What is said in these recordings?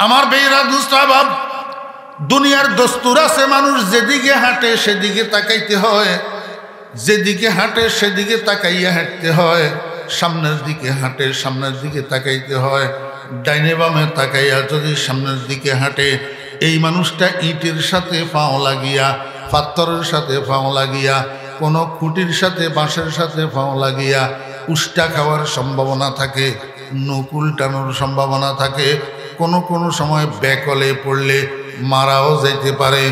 আমার বেয়েরা দুষ্ট বাব, দুনিয়ার দস্তুর আছে, মানুষ যেদিকে হাঁটে সেদিকে তাকাইতে হয়, যেদিকে হাঁটে সেদিকে তাকাইয়া হাঁটতে হয়, সামনের দিকে হাঁটে সামনের দিকে তাকাইতে হয়, ডাইনে বামে তাকাইয়া যদি সামনের দিকে হাঁটে, এই মানুষটা ইটের সাথে পাও লাগিয়া, পাথরের সাথে পাও লাগিয়া, কোনো খুঁটির সাথে বাঁশের সাথে পাও লাগিয়া উষ্টা খাওয়ার সম্ভাবনা থাকে, নকুল টানোর সম্ভাবনা থাকে, কোনো সময় ব্যাকলে পড়লে মারাও যাইতে পারে।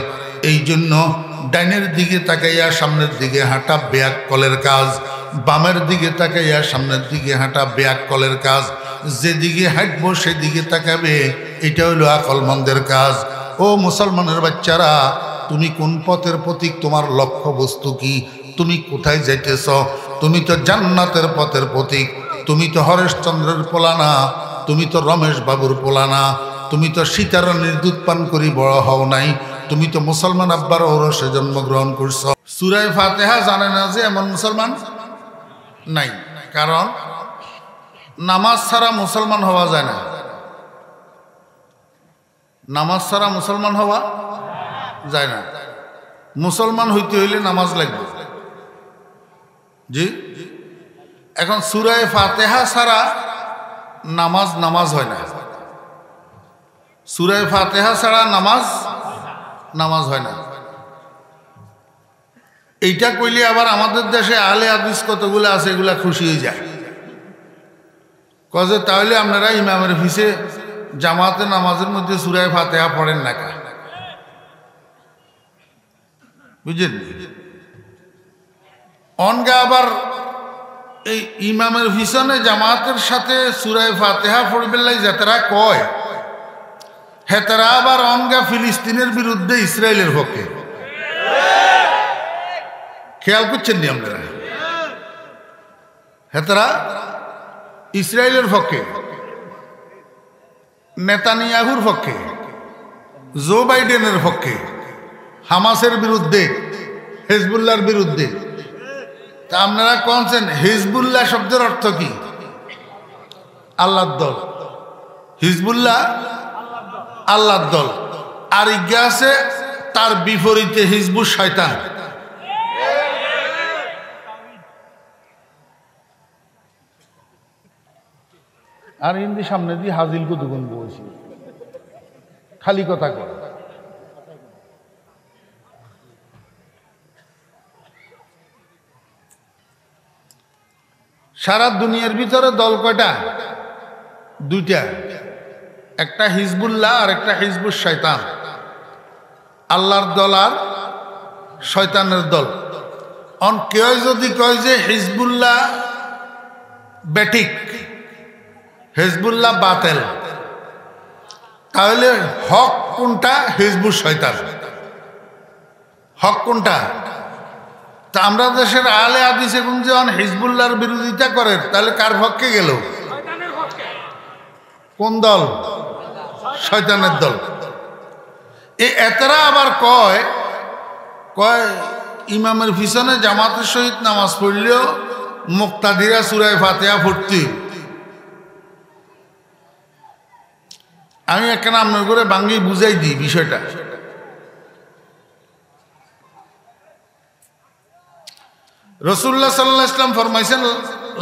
এই জন্য ডাইনের দিকে তাকাইয়া সামনের দিকে হাঁটা ব্যাককলের কাজ, বামের দিকে তাকাইয়া সামনের দিকে হাঁটা ব্যাককলের কাজ। যেদিকে হাঁটবো সেদিকে তাকাবে, এটা হইল আকলমন্দের কাজ। ও মুসলমানের বাচ্চারা, তুমি কোন পথের প্রতীক? তোমার লক্ষ্য বস্তু কি? তুমি কোথায় যাইতেছ? তুমি তো জান্নাতের পথের প্রতীক। তুমি তো হরেশচন্দ্রের পোলানা, তুমি তো রমেশ বাবুর পোলানা, তুমি তো সীতারানীর দুধ পান করি বড় হও নাই, তুমি তো মুসলমান আব্বার ঔরসে জন্মগ্রহণ করছ। সূরা ফাতিহা জানে না যে এমন মুসলমান নাই, কারণ নামাজ ছাড়া মুসলমান হওয়া যায় না। নামাজ ছাড়া মুসলমান হওয়া যায় না। মুসলমান হইতে হইলে নামাজ লাগবে। জি, এখন সূরা ফাতিহা ছাড়া নামাজ হয় না। সূরা ফাতিহা ছাড়া নামাজ হয় না। এইটা কইলে আবার আমাদের দেশে আহলে হাদিস কতগুলো আছে, এগুলা খুশি হয়ে যায়, কজে তাহলে আপনারা ইমামের পিছে জামাতে নামাজের মধ্যে সূরা ফাতিহা পড়েন না কা? বুঝলেন? অনগা আবার এই ইমামের পিছনে জামাতের সাথে সূরা ফাতিহা পড়বেন লাই যাতারা কয়, হেতারা আবার অনগা ফিলিস্তিনের বিরুদ্ধে ইসরায়েলের পক্ষে। খেয়াল করছেন নি আপনারা? হেতারা ইসরায়েলের পক্ষে, নেতানিয়াহুর পক্ষে, জো বাইডেনের পক্ষে, হামাসের বিরুদ্ধে, হিজবুল্লাহর বিরুদ্ধে। তা আপনারা কোনছেন হিজবুল্লাহ শব্দের অর্থ কি? আল্লাহর দল। হিজবুল্লাহ আল্লাহর দল। আর ইজ্ঞা আছে তার বিপরীতে হিজবুল শয়তান। আর হিন্দি সামনে দিয়ে হাজিল কুতুগুন বলছি, খালি কথা কয়। সারা দুনিয়ার ভিতরে দল কয়টা? দুইটা, একটা হিজবুল্লাহ আর একটা হিজবুল শয়তান। আল্লাহর দল আর শয়তানের দল। অন কেউ যদি কয় যে হিজবুল্লাহ বেঠিক, হিজবুল্লাহ বাতেল, তাহলে হক কোনটা? হিজবুল শয়তান। হক কোনটা? তা আমরা দেশের আহলে হাদিস এবং যখন হিজবুল্লাহর বিরোধিতা করে, তাহলে কার পক্ষে গেল? কোন দল? শয়তানের দল। এতরা আবার কয় ইমামের পিছনে জামাতের সহিত নামাজ পড়লেও মুক্তাদিরা সূরা ফাতিহা পড়তে। আমি একখানা আপনার করে বাঙ্গি বুঝাই দিই বিষয়টা। রাসূলুল্লাহ সাল্লাল্লাহু আলাইহি ওয়াসাল্লাম ফরমাইছেন,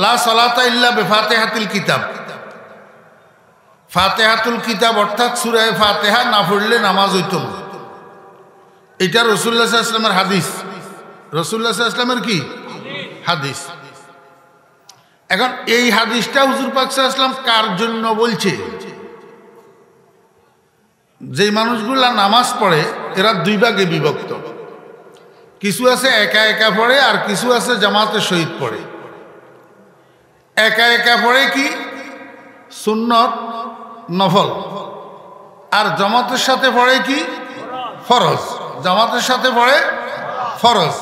লা সালাতা ইল্লা বিফাতিহাতিল কিতাব। ফাতিহাতুল কিতাব অর্থাৎ সূরা ফাতিহা না পড়লে নামাজ হইত না। এটা রাসূলুল্লাহ সাল্লাল্লাহু আলাইহি ওয়াসাল্লামের হাদিস। রাসূলুল্লাহ সাল্লাল্লাহু আলাইহি ওয়াসাল্লামের কি হাদিস? এখন এই হাদিসটা হুজুর পাক সাল্লাল্লাহু আলাইহি ওয়াসাল্লাম কার জন্য বলছে? যে মানুষগুলা নামাজ পড়ে এরা দুই ভাগে বিভক্ত। কিছু আছে একা একা পড়ে, আর কিছু আছে জামাতের সহিত পড়ে। একা একা পড়ে কি সুন্নত নফল, আর জামাতের সাথে পড়ে কি ফরজ। জামাতের সাথে পড়ে ফরজ।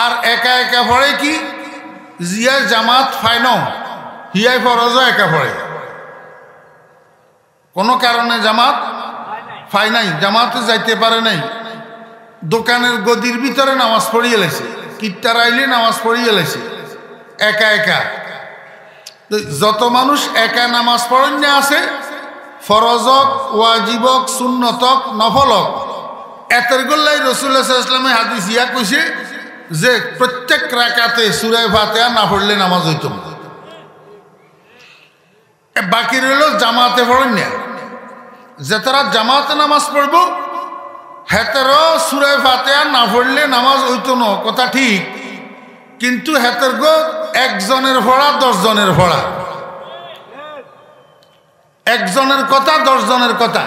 আর একা একা পড়ে কি জিয়া জামাত ফাইন হিয়াই ফরজও একা পড়ে। কোনো কারণে জামাত ফাই নাই, জামাতে যাইতে পারে নাই, দোকানের গদির ভিতরে নামাজ পড়িয়ে লেছে, কিট্টার আইলে নামাজ পড়িয়ে লেছে একা একা। যত মানুষ একা নামাজ পড়েন না আছে, ফরজক, ওয়াজিবক, সুন্নতক, নফলক এতের গোল্লাই রাসূলুল্লাহ সাল্লাল্লাহু আলাইহি ওয়াসাল্লামে হাদিস ইয়া কইছে যে প্রত্যেক রাকাতে সূরা ফাতিহা না পড়লে নামাজ হইত না। বাকি রইল জামাতে পড়েন না, যে তারা জামাতে নামাজ পড়ব হেতেরও সূরা ফাতিহা না পড়লে নামাজ হইত না, কথা ঠিক। কিন্তু হেতের গো একজনের পড়া 10 জনের পড়া, একজনের কথা 10 জনের কথা।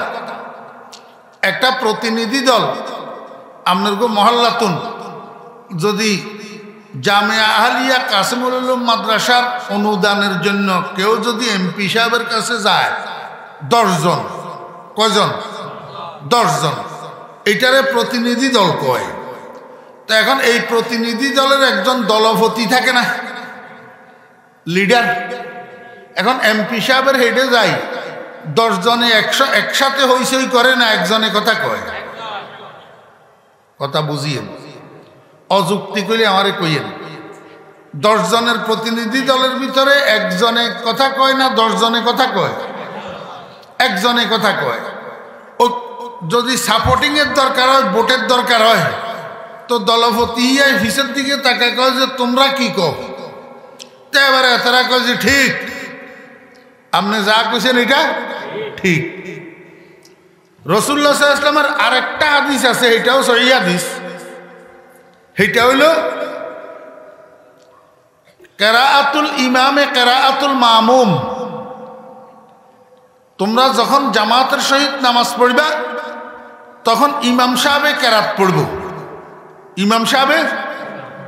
একটা প্রতিনিধি দল আপনার গো মহল্লাতুন যদি জামিয়া আহলিয়া কাসিমুল উলুম মাদ্রাসার অনুদানের জন্য কেউ যদি এমপি সাহেবের কাছে যায় 10 জন, কয়জন? 10 জন। এটারে প্রতিনিধি দল কয়। তো এখন এই প্রতিনিধি দলের একজন দলপতি থাকে না, লিডার। এখন এমপি সাহেবের হেডে যায় 10 জনে একসাথে হইসই করে না, একজনে কথা কয়। কথা বুঝিয়েন, অযুক্তি কইলে আমারে কইয়েন। 10 জনের প্রতিনিধি দলের ভিতরে একজনে কথা কয় না 10 জনে কথা কয়? একজনে কথা কয়। ও যদি সাপোর্টিং এর দরকার হয়, ভোটের দরকার হয়, তো দলপতি ফিসের দিকে তাকায় কয় যে তোমরা কি কও? তো এবারে তারা কয় যে ঠিক, আপনি যা কইছেন এটা ঠিক। রাসূলুল্লাহ সাল্লাল্লাহু আলাইহি ওয়াসাল্লামের আরেকটা হাদিস আছে, এটাও সহিহ হাদিস। এটা হইল কিরাআতুল ইমামে কিরাআতুল মামুম। তোমরা যখন জামাতের সহিত নামাজ পড়বা তখন ইমাম সাহেবে কেরাত পড়ব, ইমাম সাহেবে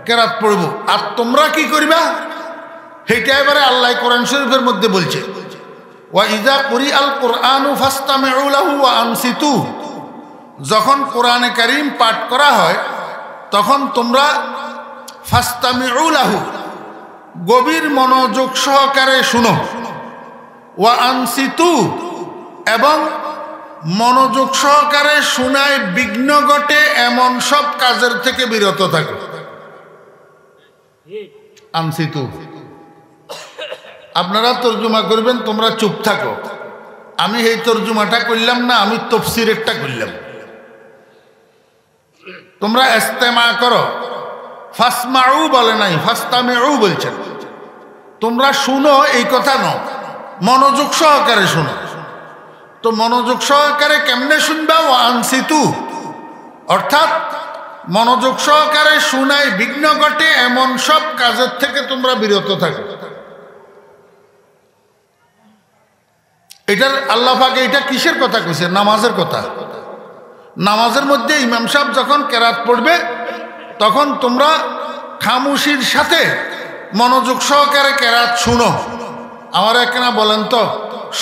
কেরাত পড়ব। আর তোমরা কি করবা সেইটা এবারে আল্লাহ কোরআন শরীফের মধ্যে বলছে, ওয়া ইযা কুরিআল কুরআনু ফাসতামিউ লাহু ওয়া আনসিতু। যখন কোরআনে কারীম পাঠ করা হয় তখন তোমরা ফাসতামিউ লাহু গভীর মনোযোগ সহকারে শুনো, ওয়া আনসিতু এবং মনোযোগ সহকারে শুনায় বিঘ্ন ঘটে এমন সব কাজের থেকে বিরত থাকো। আনসিতু আপনারা তর্জমা করবেন, তোমরা চুপ থাকো। আমি এই তর্জমাটা করলাম না, আমি তাফসীরেরটা করলাম। তোমরা ইস্তেমা করো, ফাসমাউ বলে নাই, ফাসতামিউ বলছেন। তোমরা শুনো এই কথা নয়, মনোযোগ সহকারে শুনো। তো মনোযোগ সহকারে কেমনে শুনবা? ও আনসিতু, অর্থাৎ মনোযোগ সহকারে শুনায় বিঘ্ন ঘটে এমন সব কাজের থেকে তোমরা বিরত থাকো। এটার আল্লাহ পাক এটা কিসের কথা কইছে? নামাজের কথা। নামাজের মধ্যে ইমাম সাহেব যখন কেরাত পড়বে তখন তোমরা খামোশির সাথে মনোযোগ সহকারে কেরাত শুনো। আমার একখানা বলেন তো,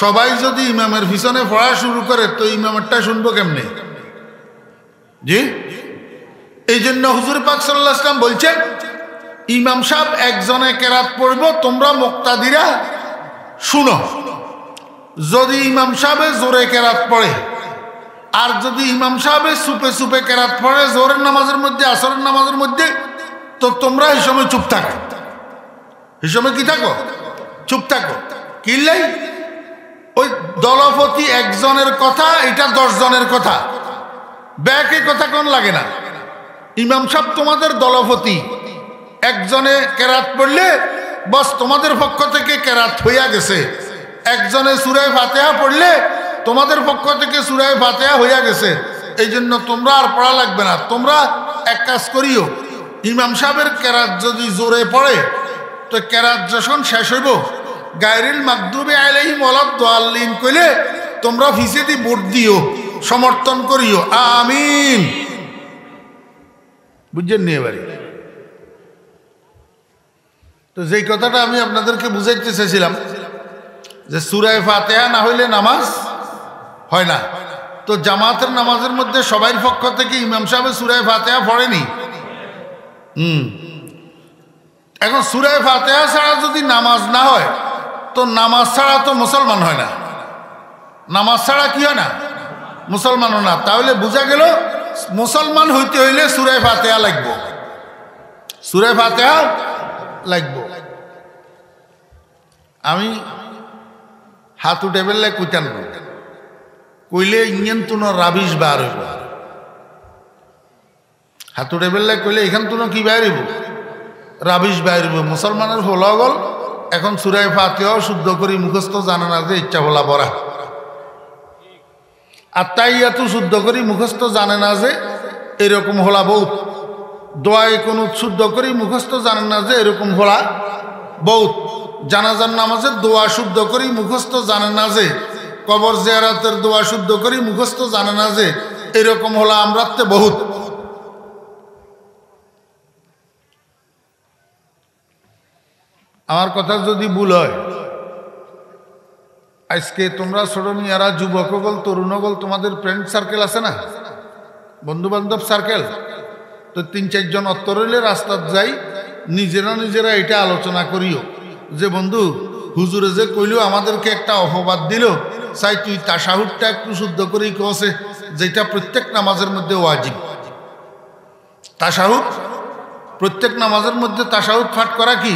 সবাই যদি ইমামের পিছনে পড়া শুরু করে তো ইমামেরটা শুনবো কেমনে? জি, এই জন্য হুজুর পাক সাল্লাল্লাহু আলাইহি ওয়াসাল্লাম বলছেন, ইমাম সাহেব একজনে কেরাত পড়বো, তোমরা মুক্তাদিরা শুনো। যদি ইমাম সাহেবে জোরে কেরাত পড়ে আর যদি ইমাম সাহেবে সুপে সুপে কেরাত পড়ে জোরের নামাজের মধ্যে, আসরের নামাজের মধ্যে, তো তোমরা এই সময় চুপ থাকো। এই সময় কি থাকো? চুপ থাকো। কিল্লাই ওই দলপতি একজনের কথা, এটা 10 জনের কথা, ব্যাকে কথা কোন লাগে না। ইমাম সাহেব তোমাদের দলপতি, একজনে কেরাত পড়লে বস তোমাদের পক্ষ থেকে কেরাত হইয়া গেছে। একজনে সূরা ফাতিহা পড়লে তোমাদের পক্ষ থেকে সূরা ফাতিহা হইয়া গেছে। এই জন্য তোমরা আর পড়া লাগবে না। তোমরা এক কাজ করিও, ইমাম সাহেবের কেরাত যদি জোরে পড়ে তো কেরাত যখন শেষ হইব, গায়রিল মাগদুবি আলাইহিম ওয়ালাদ-দাল্লিন কইলে তোমরা ফিসেদি ভোট দিও, সমর্থন করিও, আমিন। বুঝছেন নি? এবারে তো যেই কথাটা আমি আপনাদেরকে বুঝাইতে চাইছিলাম যে সূরা ফাতিহা না হইলে নামাজ হয় না। তো জামাতের নামাজের মধ্যে সবার পক্ষ থেকে ইমাম সাহেব সূরা ফাতিহা পড়েনি। এখন সূরা ফাতিহা ছাড়া যদি নামাজ না হয় তো নামাজ ছাড়া তো মুসলমান হয় না। নামাজ ছাড়া কি হয় না? মুসলমানও না। তাহলে বোঝা গেল মুসলমান হইতে হইলে সূরা ফাতিহা লাগবে, সূরা ফাতিহা লাগবে। আমি হাত উঠে ফেললে কুইটান কইলে ইঞ্জেন তুনো রাবিশ বার হইব হাতুড়ে বেললে কইলে এখান তুনো কি বাইরিব রাবিশ বাইরিব মুসলমানের হলা গল এখন সূরা ফাতিহা শুদ্ধ করি মুখস্থ জানে না যে ইচ্ছা হলা বড়া আত্তাহিয়াতু শুদ্ধ করি মুখস্থ জানে না যে এরকম হলা বহুত দোয়ায়ে কুনুত শুদ্ধ করি মুখস্থ জানে না যে এরকম হলা বহুত জানাজার নামাজের দোয়া শুদ্ধ করি মুখস্থ জানে না যে কবর জিয়ারতের দোয়া শুদ্ধ করি মুখস্থ জানে না যে এরকম হলা আমরাতে বহুত আমার কথা যদি ভুল হয় আজকে তোমরা ছোট মিয়ারা যুবকগল তরুণগল তোমাদের ফ্রেন্ড সার্কেল আছে না বন্ধু বান্ধব সার্কেল তো 3-4 জন অত্তর হইলে রাস্তাত যাই নিজেরা এটা আলোচনা করিও যে বন্ধু হুজুরে যে কইল আমাদেরকে একটা অপবাদ দিল চাই তুই তাশাহুদটা একটু শুদ্ধ করেই কছে যেটা প্রত্যেক নামাজের মধ্যে ওয়াজিব তাশাহুদ প্রত্যেক নামাজের মধ্যে তাশাহুদ পাঠ করা কি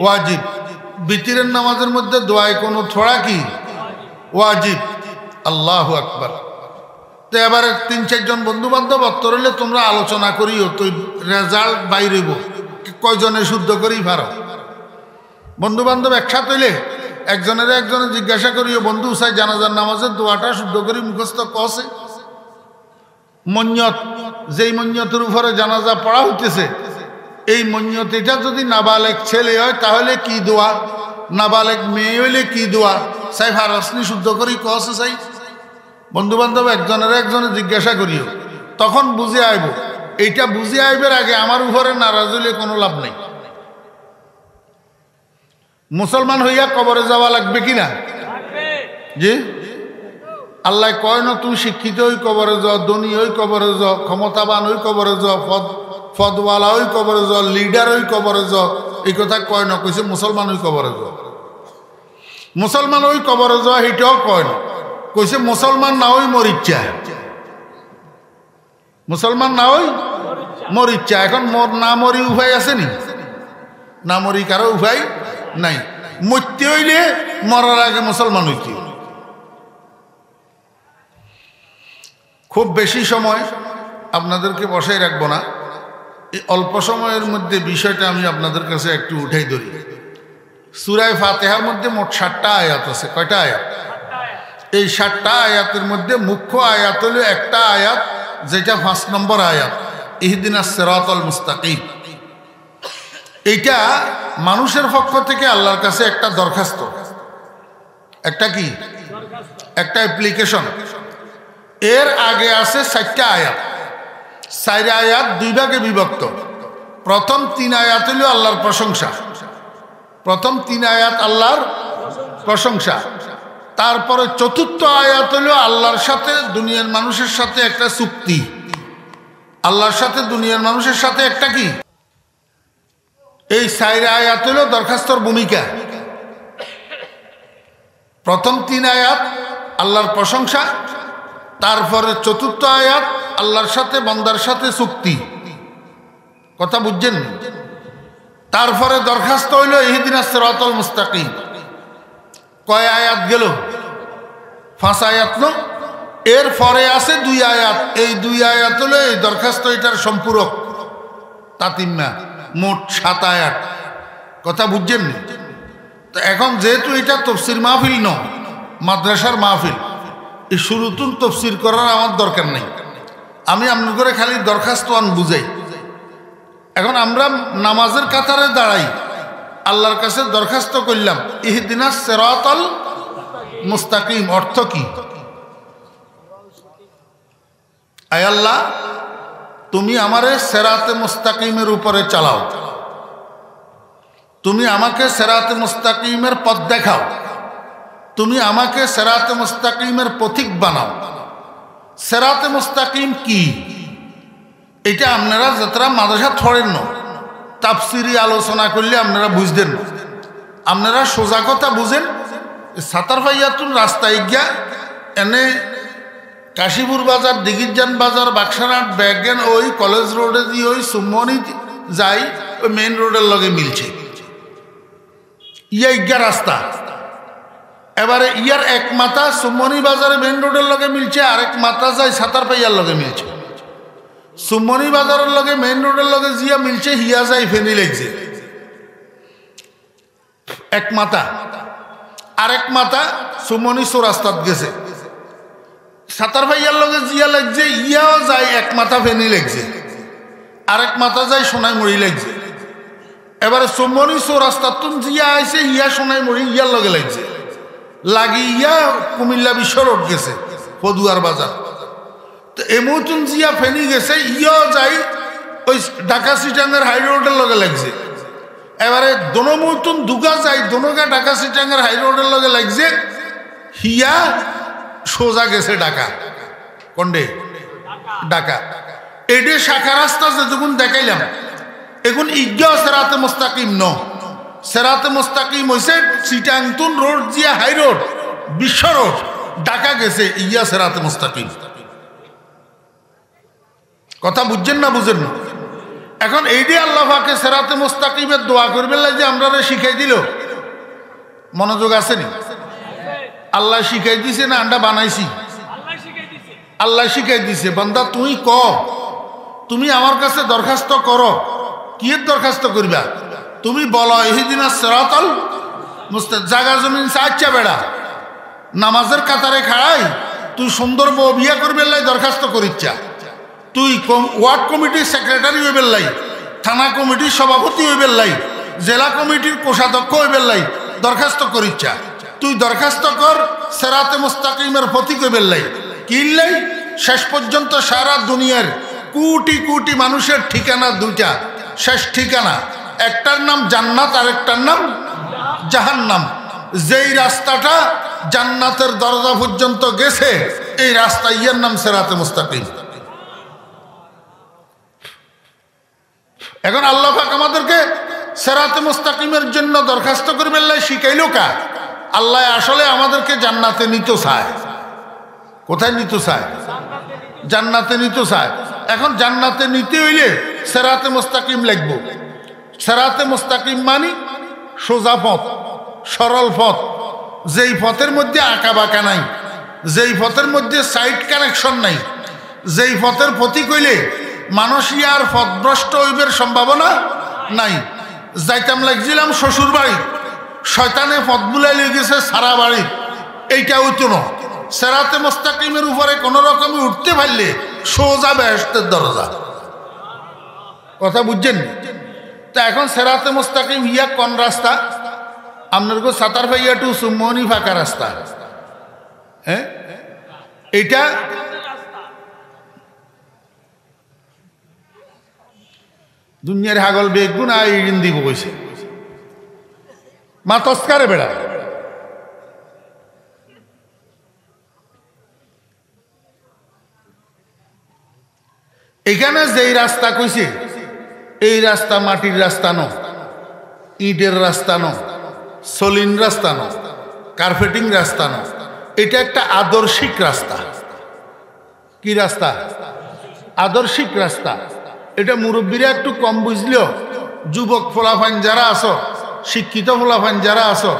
ওয়াজিব বিতিরের নামাজের মধ্যে দোয়ায় কোনো থোড়া কি ওয়াজিব আল্লাহু আকবার তো এবারে 3-4 জন বন্ধু বান্ধব অত্তর হইলে তোমরা আলোচনা করিও তো রেজাল্ট বাইরেব কয়জনে শুদ্ধ করেই পারো বন্ধু বান্ধব একসাথে হইলে একজনে জিজ্ঞাসা করিও বন্ধু সাই জানাজার নামাজের দোয়াটা শুদ্ধ করি মুখস্থ কসে মন্যত যেই মন্যতের উপরে জানাজা পড়া হইতেছে এই মন্যত এটা যদি নাবালেক ছেলে হয় তাহলে কি দোয়া নাবালেক মেয়ে হইলে কি দোয়া সাই ফারসনি শুদ্ধ করি কসে চাই বন্ধু বান্ধব একজনে জিজ্ঞাসা করিও তখন বুঝে আইব এইটা বুঝে আইবের আগে আমার উপরে নারাজ হইলে কোনো লাভ নেই মুসলমান হইয়া কবরে যাওয়া লাগবে কিনা জি আল্লাহ কয় না তুমি শিক্ষিত হই কবরে যাও ধনী হই কবরে যাও ক্ষমতাবান হই কবরে যাও পদওয়ালা হই কবরে যাও লিডার হই কবরে যাও এই কথা কয় না কইছে মুসলমান হই কবরে যাও মুসলমান হই কবরে যাওয়া এইটাও কয় না কইছে মুসলমান না হই মরিচ্ছা মুসলমান না হই মরিচ্ছা এখন না মরি উপায় আছে নি না মরি কারো উপায় নাই মরতে হইলে মরার আগে মুসলমান হইতে খুব বেশি সময় আপনাদেরকে বসাই রাখবো না এই অল্প সময়ের মধ্যে বিষয়টা আমি আপনাদের কাছে একটু উঠাই ধরি সূরা ফাতিহার মধ্যে মোট 7টা আয়াত আছে কয়টা আয়াত এই 7টা আয়াতের মধ্যে মুখ্য আয়াত হলো একটা আয়াত যেটা 5 নম্বর আয়াত ইহদিনাস সিরাতাল মুস্তাকিম এইটা মানুষের পক্ষ থেকে আল্লাহর কাছে একটা দরখাস্ত একটা কি একটা অ্যাপ্লিকেশন এর আগে আছে 4টা আয়াত 4 আয়াত 2 ভাগে বিভক্ত প্রথম 3 আয়াত হলো আল্লাহর প্রশংসা প্রথম 3 আয়াত আল্লাহর প্রশংসা তারপরে চতুর্থ আয়াত হলো আল্লাহর সাথে দুনিয়ার মানুষের সাথে একটা চুক্তি আল্লাহর সাথে দুনিয়ার মানুষের সাথে একটা কি এই 4 আয়াত হলো দরখাস্তর ভূমিকা প্রথম 3 আয়াত আল্লাহর প্রশংসা তারপরে চতুর্থ আয়াত আল্লাহর সাথে বান্দার সাথে চুক্তি কথা বুঝছেন তারপরে দরখাস্ত হইল ইহদিনাস সিরাতাল মুস্তাকিম কয় আয়াত গেল 5 আয়াত না এর পরে আছে 2 আয়াত এই 2 আয়াত হলো এই দরখাস্ত এটার সম্পূরক তাতিম্মা মোট 7 আয়াত কথা বুঝছেন তো এখন যেহেতু এটা তাফসীর মাহফিল ন মাদ্রাসার মাহফিল এই শুরুতুন তাফসীর করার আমার দরকার নেই আমি আমন করে খালি দরখাস্ত আন বুঝাই এখন আমরা নামাজের কাতারে দাঁড়াই আল্লাহর কাছে দরখাস্ত করলাম ইহদিনাস সিরাতাল মুস্তাকিম অর্থ কি আয় আল্লাহ তুমি আমারে সিরাতে মুস্তাকিমের উপরে চালাও তুমি আমাকে সিরাতে মুস্তাকিমের পথ দেখাও তুমি আমাকে সিরাতে মুস্তাকিমের পথিক বানাও সিরাতে মুস্তাকিম কি এটা আপনারা যারা মাদ্রাসা থরেন না তাফসিরি আলোচনা করলে আপনারা বুঝতেন না আপনারা সোজা কথা বুঝেন সাতার ভাইয়াতুন রাস্তায় গিয়া এনে কাশীপুর বাজার দিঘিরজান বাজার বাক্সারহাট ব্যাগেন ওই কলেজ রোডে দিয়ে ওই সুমনি যাই ওই মেইন রোডের লগে মিলছে ইয়া রাস্তা এবারে ইয়ার এক মাথা সুমনি বাজারে মেইন রোডের লগে মিলছে, আরেক মাথা যায় সাতার পাইয়ার লগে মিলছে। সুমনি বাজারের লগে মেইন রোডের লগে জিয়া মিলছে, হিয়া যায় ফেনি লাগছে এক মাথা। আরেক মাথা সুমনি চৌরাস্তাত গেছে, সাতার ভাইয়ার লগে জিয়া লাগছে, ইয়াও যায় এক মাথা ফেনি লাগছে, আরেক মাথা যায় সোনাইমুড়ি লাগছে। এবারে সুমনি চৌরাস্তাত জিয়া আইছে, ইয়া সোনাইমুড়ি ইয়ার লগে লাগছে, লাগি ইয়া কুমিল্লা বিশ্ব রোড গেছে পদুয়ার বাজার। তো এমতুন জিয়া ফেনি গেছে, ইয়াও যায় ওই ঢাকা সিটাঙ্গের হাই রোডের লগে লাগছে। এবারে দোনো মতুন দুগা যায়, দোনোকে ঢাকা সিটাঙ্গের হাই রোডের লগে লাগছে, হিয়া সোজা গেছে ঢাকা। কন্ডে ঢাকা এডে শাখা রাস্তা যেটুকুন দেখাইলাম, এখন ইজ্ঞা সেরাতে মুস্তাকিম ন। সেরাতে মুস্তাকিম হয়েছে চিটাংতুন রোড জিয়া হাই রোড বিশ্ব রোড ঢাকা গেছে, ইয়া সেরাতে মুস্তাকিম। কথা বুঝছেন না বুঝেন না? এখন এইডি আল্লাহ পাকে সেরাতে মুস্তাকিমের দোয়া করবেন যে আমরা শিখাই দিল। মনোযোগ আসেনি? আল্লাহ শিখাই দিছে না আমরা বানাইছি? আল্লাহ শিখাই দিছে। বান্দা তুই ক, তুমি আমার কাছে দরখাস্ত করো, কি দরখাস্ত করবা? তুমি বলো ইহদিনাস সিরাতাল মুস্তাকিম। জাগা জমিন চাচ্ছা বেড়া নামাজের কাতারে খাড়াই তুই সুন্দর বউ বিয়া করবে লাই দরখাস্ত করিচ্ছা, তুই ওয়ার্ড কমিটির সেক্রেটারি হইবেন লাই, থানা কমিটির সভাপতি হইবেন লাই, জেলা কমিটির কোষাধ্যক্ষ হইবেন লাই দরখাস্ত করিচ্ছা, তুই দরখাস্ত কর সেরাতে মুস্তাকিমের প্রতীক হইবেন লাই। কিনলাই শেষ পর্যন্ত সারা দুনিয়ার কোটি কোটি মানুষের ঠিকানা দুইটা, শেষ ঠিকানা একটার নাম জান্নাত আর একটার নাম জাহান্নাম। যেই রাস্তাটা জান্নাতের দরজা পর্যন্ত গেছে এই রাস্তা ইয়ার নাম সেরাতে মুস্তাকিম। এখন আল্লাহ পাক আমাদেরকে সেরাতে মুস্তাকিমের জন্য দরখাস্ত করবেন শিখাইলো কা? আল্লাহ আসলে আমাদেরকে জান্নাতে নিতে চায়। কোথায় নিতে চায়? জান্নাতে নিতে চায়। এখন জান্নাতে নিতে হইলে সেরাতে মুস্তাকিম লিখব। সেরাতে মুস্তাকিম মানে সোজা পথ, সরল পথ, যেই পথের মধ্যে আঁকা বাঁকা নাই, যেই পথের মধ্যে সাইড কানেকশন নাই, যেই পথের প্রতীক হইলে মানুষ ইয়ার পথভ্রষ্ট হইবার সম্ভাবনা নাই। যাইতাম লাগছিলাম শ্বশুর বাড়ি, শয়তানে পথ বুলাই লিয়ে গেছে সারা বাড়ি, এইটা হইতো না। সেরাতে মুস্তাকিমের উপরে কোন রকমে উঠতে পারলে সোজা বেহেশতের দরজা। কথা বুঝছেন? তা এখন সেরাতে মুস্তাকিম ইয়া কোন রাস্তা? আপনার গো সাতার ভাইয়া টু সুমনি ফাঁকা রাস্তা। হ্যাঁ, এটা দুনিয়ার হাগল বেগুন আইন দিব কইছে মা তস্কারে বেড়া। এখানে যেই রাস্তা কইছে এই রাস্তা মাটির রাস্তা ন, ইটের রাস্তা ন, সলিন রাস্তা ন, কার্পেটিং রাস্তা ন, এটা একটা আদর্শিক রাস্তা। কি রাস্তা? আদর্শিক রাস্তা। এটা মুরব্বীরা একটু কম বুঝলেও যুবক ফোলাফাইন যারা আছো, শিক্ষিত ফোলাফাইন যারা আছো,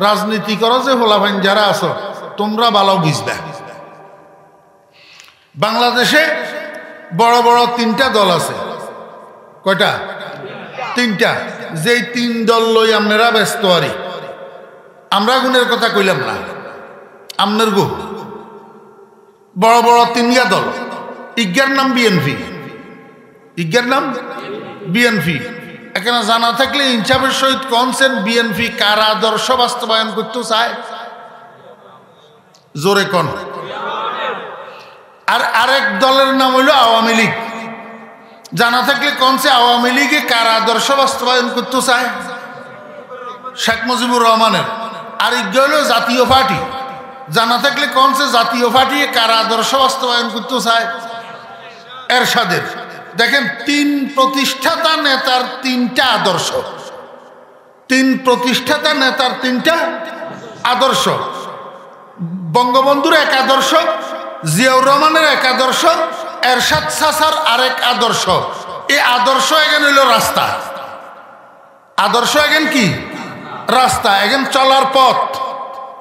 রাজনীতি করো যে ফোলাফাইন যারা আছো, তোমরা ভালো বুঝবে। বাংলাদেশে বড় বড় তিনটা দল আছে। কয়টা? তিনটা। যেই তিন দল লই আপনারা ব্যস্ত আরি। আমরা গুণের কথা কইলাম না, আপনার গো বড় বড় তিনটা দল। ইজ্ঞার নাম বিএনপি। ইজ্ঞার নাম বিএনপি। এখানে জানা থাকলে ইনসাফের সহিত কনসেন বিএনপি কার আদর্শ বাস্তবায়ন করতে চায়? জোরে কন। আর আরেক দলের নাম হইল আওয়ামী লীগ। জানা থাকলে কনসে আওয়ামী লীগে কার আদর্শ বাস্তবায়ন করতে চায়? শেখ মুজিবুর রহমানের। আর ইজ্ঞ হইল জাতীয় পার্টি। জানা থাকলে কনসে জাতীয় পার্টি কার আদর্শ বাস্তবায়ন করতে চায়? এরশাদের। দেখেন, তিন প্রতিষ্ঠাতা নেতার তিনটা আদর্শ। তিন প্রতিষ্ঠাতা নেতার তিনটা আদর্শ। বঙ্গবন্ধুর এক আদর্শ, জিয়াউর রহমানের এক আদর্শ, এরশাদ চাচার আরেক আদর্শ। এই আদর্শ এগেন হইল রাস্তা। আদর্শ এগেন কি? রাস্তা। এগেন চলার পথ।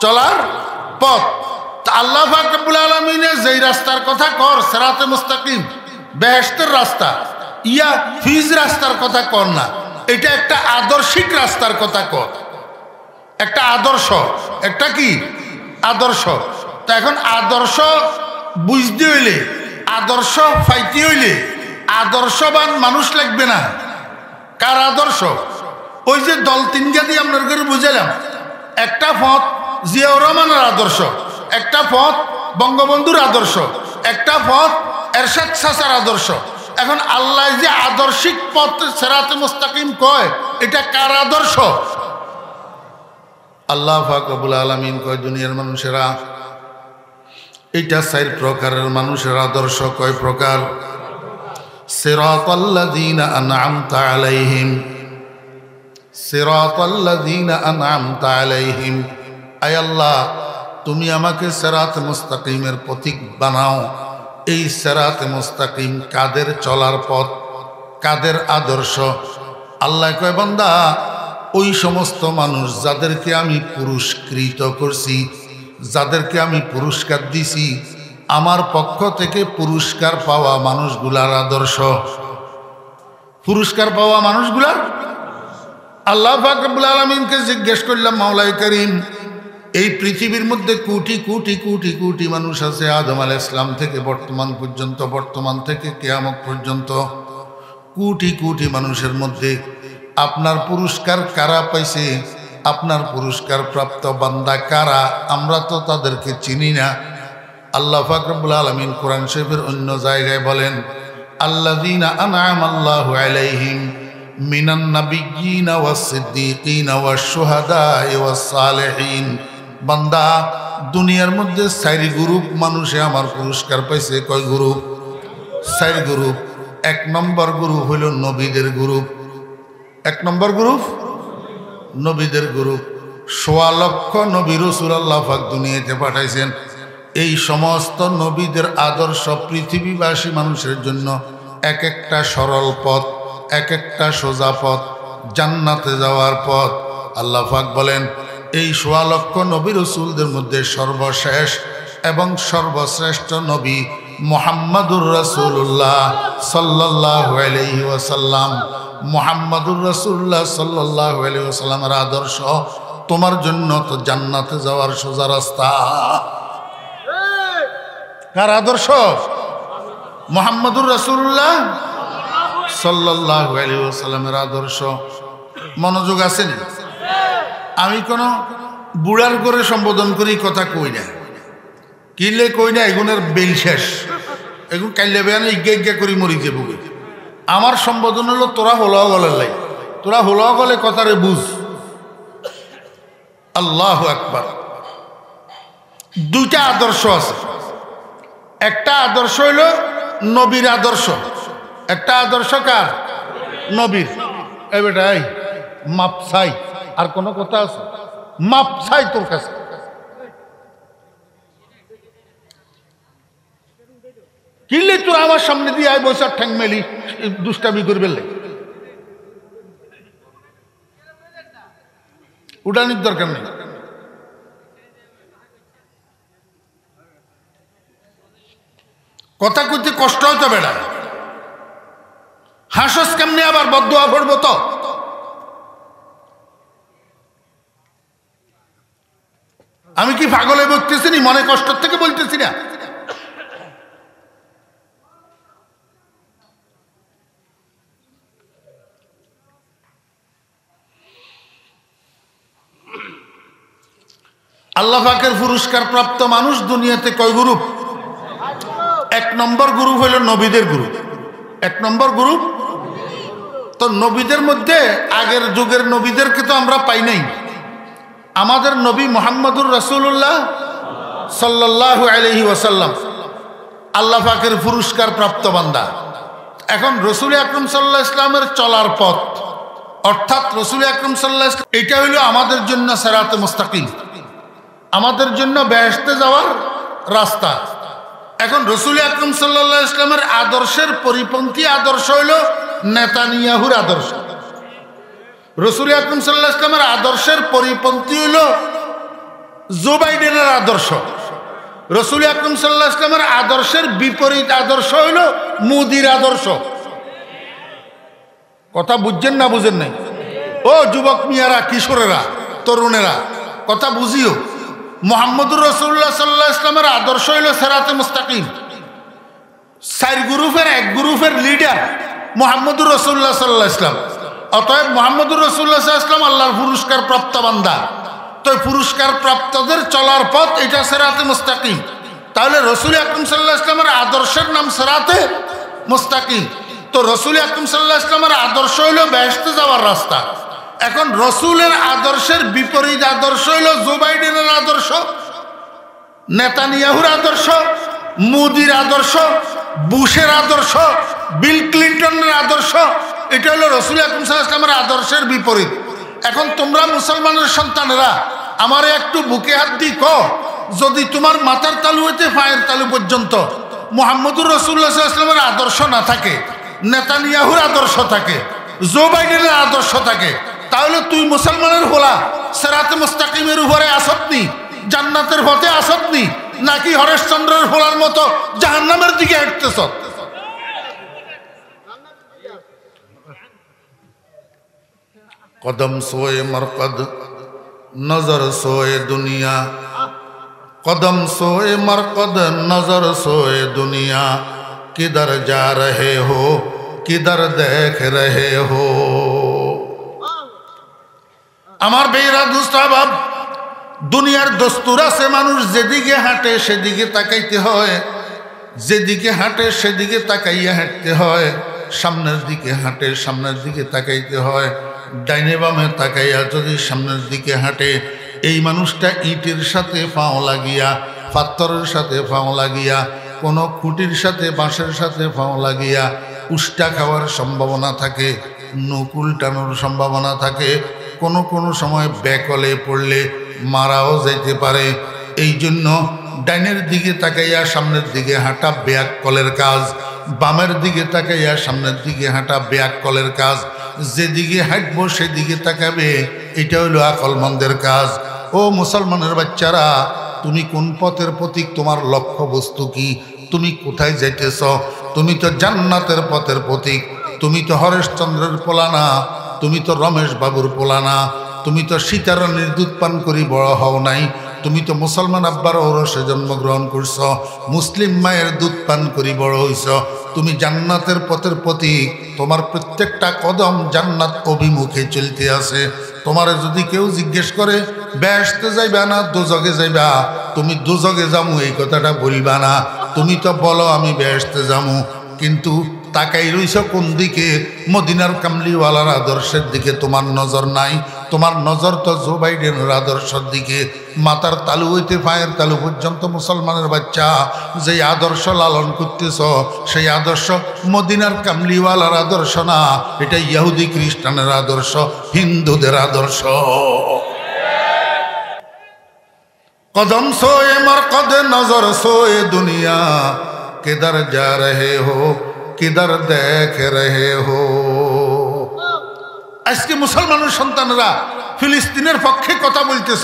চলার পথ। তা আল্লাহ পাক রব্বুল আলামিন যেই রাস্তার কথা কর সিরাতে মুস্তাকিম, বেহেশতের রাস্তা, ইয়া ফিজ রাস্তার কথা কর না, এটা একটা আদর্শিক রাস্তার কথা কর, একটা আদর্শ, একটা কি আদর্শ। তা এখন আদর্শ বুঝতে হইলে, আদর্শ ফাইতে হইলে আদর্শবান মানুষ লাগবে না। কার আদর্শ? ওই যে দল তিনটা দিয়ে আপনার করে বুঝালাম, একটা পথ জিয়াউর রহমানের আদর্শ, একটা পথ বঙ্গবন্ধুর আদর্শ, একটা পথ এরশাদ চাচার আদর্শ। এখন আল্লাহ যে আদর্শিক পথ সিরাতে মুস্তাকিম কয়, এটা কার আদর্শ? আল্লাহ পাক রব্বুল আলামিন কয় দুনিয়ার মানুষেরা এটা 4 প্রকারের মানুষের আদর্শ। কয় প্রকার? সিরাতাল্লাযীনা আন'আমতা আলাইহিম, সিরাতাল্লাযীনা আন'আমতা আলাইহিম। আয় আল্লাহ, তুমি আমাকে সিরাত মুস্তাকিমের পথিক বানাও। এই সিরাত মুস্তাকিম কাদের চলার পথ, কাদের আদর্শ? আল্লাহ কয় বান্দা, ওই সমস্ত মানুষ যাদেরকে আমি পুরস্কৃত করছি, যাদেরকে আমি পুরস্কার দিছি, আমার পক্ষ থেকে পুরস্কার পাওয়া মানুষগুলার আদর্শ। পুরস্কার পাওয়া মানুষগুলার। আল্লাহ পাক রব্বুল আলামিনকে জিজ্ঞেস করলাম, মাওলাই করিম, এই পৃথিবীর মধ্যে কোটি কোটি কোটি কোটি মানুষ আছে, আদম আলাইহিস সালাম থেকে বর্তমান পর্যন্ত, বর্তমান থেকে কিয়ামত পর্যন্ত কোটি কোটি মানুষের মধ্যে আপনার পুরস্কার কারা পাইছে? আপনার পুরস্কার প্রাপ্ত বান্দা কারা? আমরা তো তাদেরকে চিনি না। আল্লাহ পাক রব্বুল আলামিন কোরআন শরীফের অন্য জায়গায় বলেন, আল্লাযীনা আন'আমাল্লাহু আলাইহিম মিনান নাবিয়্যিনা ওয়াস সিদ্দীকিনা ওয়াশ শুহাদাই ওয়াস সালিহিন। বান্দা, দুনিয়ার মধ্যে 4 গ্রুপ মানুষে আমার পুরস্কার পাইছে। কয় গ্রুপ? 4 গ্রুপ। 1 নম্বর গ্রুপ হইল নবীদের গ্রুপ। 1 নম্বর গ্রুপ নবীদের গ্রুপ। 1.25 লক্ষ নবী রাসূল আল্লাহ পাক দুনিয়াতে পাঠাইছেন। এই সমস্ত নবীদের আদর্শ পৃথিবীবাসী মানুষের জন্য এক একটা সরল পথ, এক একটা সোজা পথ, জান্নাতে যাওয়ার পথ। আল্লাহ পাক বলেন, এই 1.25 লক্ষ নবী রাসূলদের মধ্যে সর্বশেষ এবং সর্বশ্রেষ্ঠ নবী মুহাম্মাদুর রাসূলুল্লাহ সাল্লাল্লাহু আলাইহি ওয়াসাল্লাম। মুহাম্মাদুর রাসূলুল্লাহ সাল্লাল্লাহু আলাইহি ওয়াসাল্লামের আদর্শ তোমার জন্য তো জান্নাতে যাওয়ার সোজা রাস্তা। কার আদর্শ? মুহাম্মাদুর রাসূলুল্লাহ সাল্লাল্লাহু আলাইহি ওয়াসাল্লামের আদর্শ। মনোযোগ আছে না? আমি কোনো বুড়ার করে সম্বোধন করি কথা কই না, কিলে কই না, এগুনের বেল শেষ, এগুন কাইলে বেয়ানে ইজ্ঞা ইজ্ঞা করি মরি যাবো। আমার সম্বোধন হলো তোরা হলো গলের লাই, তোরা হলো গলে কথারে বুঝ। আল্লাহু আকবার। 2টা আদর্শ আছে। একটা আদর্শ হইল নবীর আদর্শ। একটা আদর্শ কার? নবীর। এই বেটা, এই মাপ চাই। আর কোনো কথা আছে? মাপ চাই তোর কাছে। কিনলে তোর আমার সামনে দিয়ে আয় বৈশাখ ঠ্যাং মেলি দুষ্টামি করবে। উড়ানির দরকার নেই। কথা কইতে কষ্ট হইতে বেড়া। হাসস কেমনে আবার বদদোয়া পড়বো তো? আমি কি পাগলে বলতেছি নি? মনে কষ্ট থেকে বলতেছি না। আল্লাহ পাকের পুরস্কার প্রাপ্ত মানুষ দুনিয়াতে কয় গ্রুপ? 1 নম্বর গ্রুপ হইল নবীদের গ্রুপ। 1 নম্বর গ্রুপ। তো নবীদের মধ্যে আগের যুগের নবীদেরকে তো আমরা পাই নাই। আমাদের নবী মুহাম্মাদুর রাসূলুল্লাহ সাল্লাল্লাহু আলাইহি ওয়াসাল্লাম আল্লাহ পাকের পুরস্কার প্রাপ্ত বান্দা। এখন রাসূল আকরাম সাল্লাল্লাহু আলাইহি ওয়াসাল্লামের চলার পথ, অর্থাৎ রাসূল আকরাম সাল্লাল্লাহু আলাইহি ওয়াসাল্লাম, এটা হইল আমাদের জন্য সিরাতে মুস্তাকিম, আমাদের জন্য বেহেশতে যাওয়ার রাস্তা। এখন রাসূল আকরাম সাল্লাল্লাহু আলাইহি ওয়াসাল্লামের আদর্শের পরিপন্থী আদর্শ হইল নেতানিয়াহুর আদর্শ। রাসূল আকরাম সাল্লাল্লাহু আলাইহি ওয়াসাল্লামের আদর্শের পরিপন্থী হইল জো বাইডেনের আদর্শ। রসুল আকরাম সাল্লাল্লাহু আলাইহি ওয়াসাল্লামের আদর্শের বিপরীত আদর্শ হইল মোদির আদর্শ। কথা বুঝছেন না বুঝেন নাই? ও যুবক মিয়ারা, কিশোরেরা, তরুণেরা, কথা বুঝিও। মুহাম্মদুর রাসূলুল্লাহ সাল্লাল্লাহু আলাইহি ওয়াসাল্লামের আদর্শ হইল সিরাতে মুস্তাকিম। 4 গ্রুপের এক গ্রুপের লিডার মুহাম্মদুর রাসূলুল্লাহ সাল্লাল্লাহু আলাইহি ওয়াসাল্লাম। অতএব মুহাম্মদুর রাসূলুল্লাহ সাল্লাল্লাহু আলাইহি ওয়াসাল্লাম আল্লাহর পুরস্কার প্রাপ্ত বান্দা। তো পুরস্কার প্রাপ্তদের চলার পথ এটা সিরাতে মুস্তাকিম। তাহলে রসুল আকরাম সাল্লাল্লাহু আলাইহি ওয়াসাল্লামের আদর্শের নাম সিরাতে মুস্তাকিম। তো রসুল আকরাম সাল্লাল্লাহু আলাইহি ওয়াসাল্লামের আদর্শ হইল বেহেশতে যাওয়ার রাস্তা। এখন রসুলের আদর্শের বিপরীত আদর্শ হইল জো বাইডেনের আদর্শ, নেতানিয়াহুর আদর্শ, মোদির আদর্শ, বুশের আদর্শ, বিল ক্লিন্টনের আদর্শ। এটা হলো রসুল আকরাম সাল্লাল্লাহু আলাইহি ওয়াসাল্লামের আদর্শের বিপরীত। এখন তোমরা মুসলমানের সন্তানেরা আমারে একটু বুকে হাত দি কও, যদি তোমার মাথার তালু হইতে পায়ের তালু পর্যন্ত মুহাম্মদুর রাসূলুল্লাহ সাল্লাল্লাহু আলাইহি ওয়াসাল্লামের আদর্শ না থাকে, নেতানিয়াহুর আদর্শ থাকে, জো বাইডেনের আদর্শ থাকে, তাহলে তুই মুসলমানের হোলা সিরাতে মুস্তাকিমের উপরে আসতনি, জান্নাতের পথে আসতনি, নাকি হরেশচন্দ্রের হোলার মতো জাহান্নামের দিকে হাঁটতেছ? कदम सोए मरकद नजर सोए दुनिया, कदम सोए मरकद नजर सोए दुनिया, किधर जा रहे हो किधर देख रहे हो। আমার বেরা দুস্তাবাব, দুনিয়ার দস্তুর আছে, মানুষ যেদিকে হাঁটে সেদিকে তাকাইতে হয়, যেদিকে হাঁটে সেদিকে তাকাইয়া হাঁটতে হয়, সামনের দিকে হাঁটে সামনের দিকে তাকাইতে হয়, ডাইনে বামে তাকাইয়া যদি সামনের দিকে হাঁটে, এই মানুষটা ইটের সাথে পাও লাগিয়া, পাথরের সাথে পাও লাগিয়া, কোনো খুঁটির সাথে বাঁশের সাথে পাও লাগিয়া উষ্টা খাওয়ার সম্ভাবনা থাকে, নকুল টানোর সম্ভাবনা থাকে, কোনো সময় ব্যাকলে পড়লে মারাও যাইতে পারে। এই জন্য ডাইনের দিকে তাকাইয়া সামনের দিকে হাঁটা ব্যাককলের কাজ, বামের দিকে তাকাইয়া সামনের দিকে হাঁটা ব্যাককলের কাজ। যেদিকে হাঁটবো সেদিকে তাকাবে, এটা হইল আকলমন্দের কাজ। ও মুসলমানের বাচ্চারা, তুমি কোন পথের প্রতীক? তোমার লক্ষ্য বস্তু কি? তুমি কোথায় যাইতেছ? তুমি তো জান্নাতের পথের প্রতীক। তুমি তো হরেশচন্দ্রের পোলানা, তুমি তো রমেশ বাবুর পোলানা, তুমি তো সীতারানীর দুধ পান করি বড় হও নাই, তুমি তো মুসলমান আব্বার ঔরসে জন্মগ্রহণ করছ, মুসলিম মায়ের দুধ পান করি বড় হইছ। তুমি জান্নাতের পথের প্রতীক। তোমার প্রত্যেকটা কদম জান্নাত অভিমুখে চলতে আছে। তোমার যদি কেউ জিজ্ঞেস করে বেহেশতে যাইবা না দোজগে যাইবা, তুমি দোজগে যামু এই কথাটা বলবা না, তুমি তো বলো আমি বেহেশতে যামু। কিন্তু তাকাই রইছ কোন দিকে? মদিনার কামলিওয়ালার আদর্শের দিকে তোমার নজর নাই, তোমার নজর তো জো বাইডেনের আদর্শের দিকে। মাথার তালু হইতে পায়ের তালু পর্যন্ত মুসলমানের বাচ্চা যে আদর্শ লালন করতেছ, সেই আদর্শ মদিনার কামলিওয়ালার আদর্শ না, এটা ইহুদি খ্রিস্টানের আদর্শ, হিন্দুদের আদর্শ। কদম সোয়ে মরকদ নজর সোয়ে দুনিয়া, কিধর যা রহে হো কিধর দেখ রহে হো। আজকে মুসলমানের সন্তানরা ফিলিস্তিনের পক্ষে কথা বলতেছ,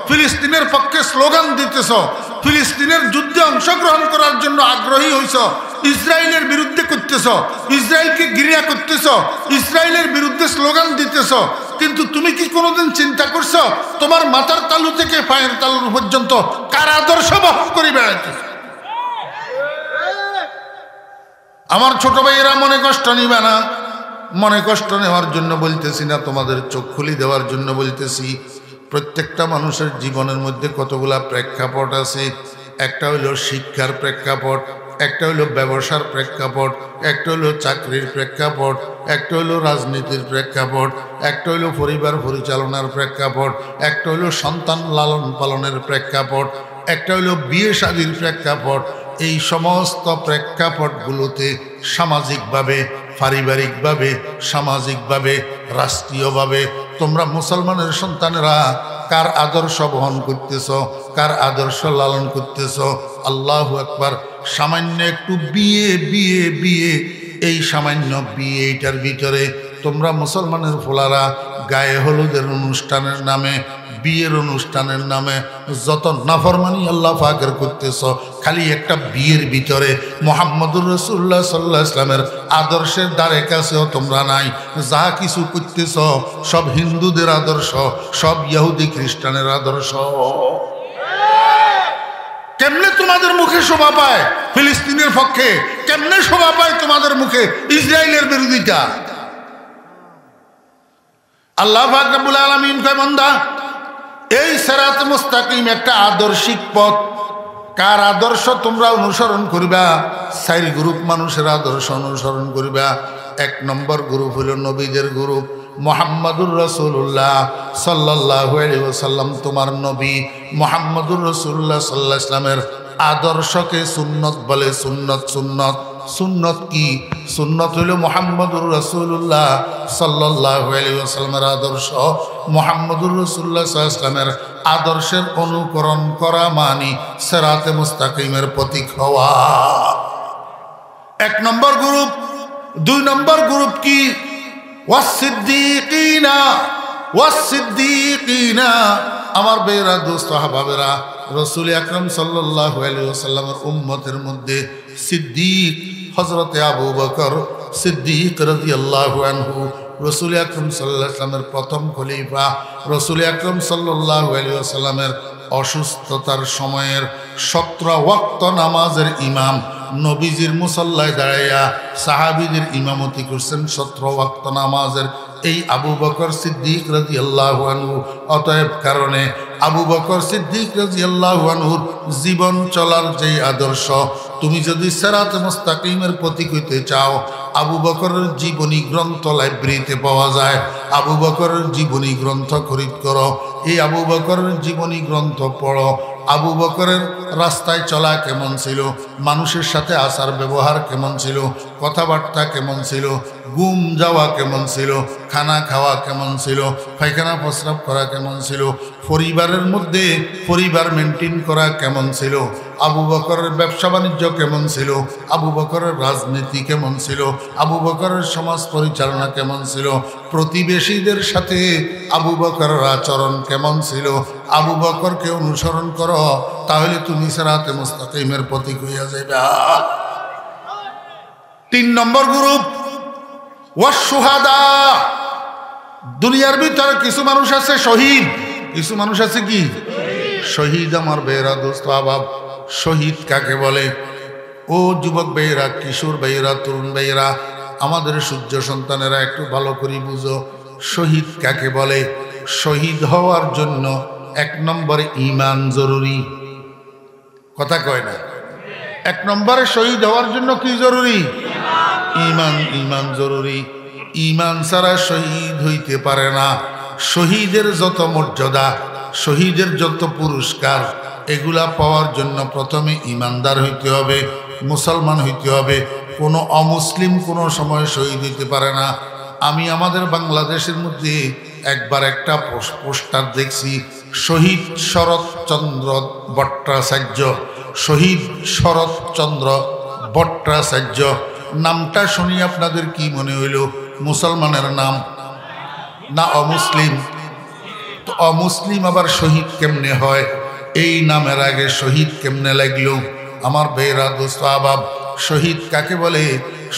ফিলিস্তিনের পক্ষে স্লোগান দিতেছ, ফিলিস্তিনের যুদ্ধে অংশগ্রহণ করার জন্য আগ্রহী হইছ, ইসরায়েলের বিরুদ্ধে করতেছ, ইসরায়েলকে ঘৃণা করতেছ, ইসরায়েলের বিরুদ্ধে স্লোগান দিতেছ। কিন্তু তুমি কি কোনোদিন চিন্তা করছো তোমার মাথার তালু থেকে পায়ের তালু পর্যন্ত কার আদর্শ বহন করে বেড়াইতেছ? আমার ছোট ভাইয়েরা মনে কষ্ট নিবে না, মনে কষ্ট নেওয়ার জন্য বলতেছি না, তোমাদের চোখ খুলি দেওয়ার জন্য বলতেছি। প্রত্যেকটা মানুষের জীবনের মধ্যে কতগুলা প্রেক্ষাপট আছে। একটা হইল শিক্ষার প্রেক্ষাপট, একটা হইল ব্যবসার প্রেক্ষাপট, একটা হইল চাকরির প্রেক্ষাপট, একটা হইল রাজনীতির প্রেক্ষাপট, একটা হইল পরিবার পরিচালনার প্রেক্ষাপট, একটা হইল সন্তান লালন পালনের প্রেক্ষাপট, একটা হইল বিয়ে শাদীর প্রেক্ষাপট। এই সমস্ত প্রেক্ষাপটগুলোতে সামাজিকভাবে, পারিবারিকভাবে, সামাজিকভাবে, রাষ্ট্রীয়ভাবে তোমরা মুসলমানের সন্তানেরা কার আদর্শ বহন করতেছ, কার আদর্শ লালন করতেছ? আল্লাহু আকবার। সামান্য একটু বিয়ে বিয়ে বিয়ে, এই সামান্য বিয়ে, এইটার ভিতরে তোমরা মুসলমানের ফোলারা গায়ে হলুদের অনুষ্ঠানের নামে বিয়ের অনুষ্ঠানের নামে যত নাফরমানি আল্লাহ পাকের করতেছ, খালি একটা বিয়ের ভিতরে মুহাম্মদুর রাসূলুল্লাহ সাল্লাল্লাহু আলাইহি ওয়াসাল্লামের আদর্শের দ্বারে কাছেও তোমরা নাই। যা কিছু করতেছ সব হিন্দুদের আদর্শ, সব ইহুদি খ্রিস্টানের আদর্শ। কেমনে তোমাদের মুখে শোভা পায় ফিলিস্তিনের পক্ষে? কেমনে শোভা পায় তোমাদের মুখে ইসরায়েলের বিরোধিতা? আল্লাহ পাক রব্বুল আলামিন কয়, বান্দা এই সিরাত মুস্তাকিম একটা আদর্শিক পথ। কার আদর্শ তোমরা অনুসরণ করিবা? 4 গ্রুপ মানুষের আদর্শ অনুসরণ করিবা। 1 নম্বর গ্রুপ হলো নবীদের গ্রুপ। মুহাম্মাদুর রাসূলুল্লাহ সাল্লাল্লাহু আলাইহি ওয়াসাল্লাম তোমার নবী। মুহাম্মাদুর রাসূলুল্লাহ সাল্লাল্লাহু আলাইহি ওয়াসাল্লামের আদর্শকে সুন্নত বলে। সুন্নত সুন্নত সুন্নত কি? সুন্নত হইল মুহাম্মাদুর রাসূলুল্লাহ সাল্লাল্লাহু আলাইহি ওয়াসাল্লামের আদর্শ। মুহাম্মাদুর রাসূলুল্লাহ সাল্লাল্লাহু আলাইহি ওয়াসাল্লামের আদর্শের অনুকরণ করা মানে সিরাতে মুস্তাকিমের প্রতীক হওয়া। 1 নম্বর গ্রুপ। 2 নম্বর গ্রুপ কি? ওয়াসসিদ্দীকিনা। ওয়াসসিদ্দীকিনা আমার বেরা দোস্ত হাবাবেরা, রাসূল আকরাম সাল্লাল্লাহু আলাইহি ওয়াসাল্লামের উম্মতের মধ্যে সিদ্দিক হযরতে আবু বকর সিদ্দিক রাদিয়াল্লাহু আনহু, রাসূল আকরাম সাল্লাল্লাহু আলাইহি ওয়াসাল্লামের প্রথম খলিফা। রাসূল আকরাম সাল্লাল্লাহু আলাইহি ওয়াসাল্লামের অসুস্থতার সময়ের 17 ওয়াক্ত নামাজের ইমাম, নবীজির মুসাল্লায় দাঁড়াইয়া সাহাবীদের ইমামতি করছেন 17 ওয়াক্ত নামাজের এই আবু বকর সিদ্দিক রাদিয়াল্লাহু আনহু। অতএব কারণে আবু বকর সিদ্দিক রাদিয়াল্লাহু আনহুর জীবন চলার যেই আদর্শ, তুমি যদি সিরাতে মুস্তাকিমের প্রতীক হইতে চাও, আবু বকরের জীবনী গ্রন্থ লাইব্রেরিতে পাওয়া যায়। আবু বকরের জীবনী গ্রন্থ খরিদ করো, এই আবু বকরের জীবনী গ্রন্থ পড়ো। আবু বকরের রাস্তায় চলা কেমন ছিল, মানুষের সাথে আচার ব্যবহার কেমন ছিল, কথাবার্তা কেমন ছিল, ঘুম যাওয়া কেমন ছিল, খানা খাওয়া কেমন ছিল, পায়খানা প্রস্রাব করা কেমন ছিল, পরিবারের মধ্যে পরিবার মেনটেন করা কেমন ছিল, আবু বকরের ব্যবসা বাণিজ্য কেমন ছিল, আবু বকরের রাজনীতি কেমন ছিল, আবু বকরের সমাজ পরিচালনা কেমন ছিল, প্রতিবেশীদের সাথে আবু বকরের আচরণ কেমন ছিল। আবু বকরকে অনুসরণ করো, তাহলে তুমি সিরাতে মুস্তাকিমের প্রতীক হইয়া যাইবা। 3 নম্বর গ্রুপ ওয়াসশুহাদা। দুনিয়ার ভিতরে কিছু মানুষ আছে শহীদ, কিছু মানুষ আছে কি শহীদ। আমার বেয়েরা দোস্ত আবাব, শহীদ কাকে বলে? ও যুবক বেয়েরা, কিশোর বেয়েরা, তরুণ বেয়েরা, আমাদের সূর্য সন্তানেরা একটু ভালো করে বুঝো, শহীদ কাকে বলে? শহীদ হওয়ার জন্য 1 নম্বরে ঈমান জরুরি। কথা কয় না? 1 নম্বরে শহীদ হওয়ার জন্য কি জরুরি? ঈমান। ঈমান জরুরি। ঈমান ছাড়া শহীদ হইতে পারে না। শহীদের যত মর্যাদা, শহীদের যত পুরস্কার, এগুলা পাওয়ার জন্য প্রথমে ঈমানদার হইতে হবে, মুসলমান হইতে হবে। কোনো অমুসলিম কোনো সময় শহীদ হইতে পারে না। আমি আমাদের বাংলাদেশের মধ্যে একবার একটা পোস্টার দেখছি, শহীদ শরৎচন্দ্র ভট্টাচার্য। শহীদ শরৎচন্দ্র ভট্টাচার্য নামটা শুনি আপনাদের কি মনে হইল? মুসলমানের নাম না অমুসলিম? তো অমুসলিম আবার শহীদ কেমনে হয়? এই নামের আগে শহীদ কেমনে লাগলো? আমার বেয়েরা দোস্ত আবাব, শহীদ কাকে বলে?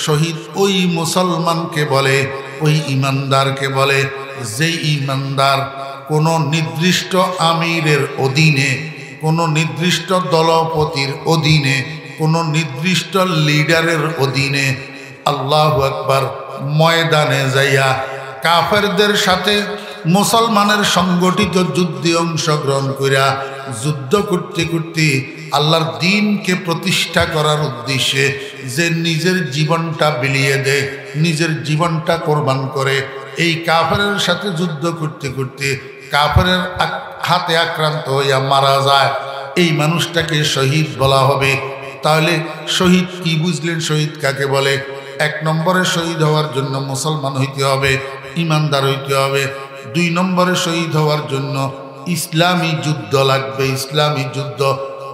শহীদ ওই মুসলমানকে বলে, ওই ইমানদারকে বলে, যেই ইমানদার কোনো নির্দিষ্ট আমিরের অধীনে, কোনো নির্দিষ্ট দলপতির অধীনে, কোনো নির্দিষ্ট লিডারের অধীনে আল্লাহু আকবার ময়দানে যাইয়া কাফেরদের সাথে মুসলমানের সংগঠিত যুদ্ধে অংশগ্রহণ করিয়া যুদ্ধ করতে করতে আল্লাহর দ্বীনকে প্রতিষ্ঠা করার উদ্দেশ্যে যে নিজের জীবনটা বিলিয়ে দেয়, নিজের জীবনটা কোরবান করে, এই কাফেরের সাথে যুদ্ধ করতে করতে কাফেরের হাতে আক্রান্ত হইয়া মারা যায়, এই মানুষটাকে শহীদ বলা হবে। তাহলে শহীদ কি বুঝলেন? শহীদ কাকে বলে? 1 নম্বরে শহীদ হওয়ার জন্য মুসলমান হইতে হবে, ইমানদার হইতে হবে। 2 নম্বরে শহীদ হওয়ার জন্য ইসলামী যুদ্ধ লাগবে। ইসলামী যুদ্ধ,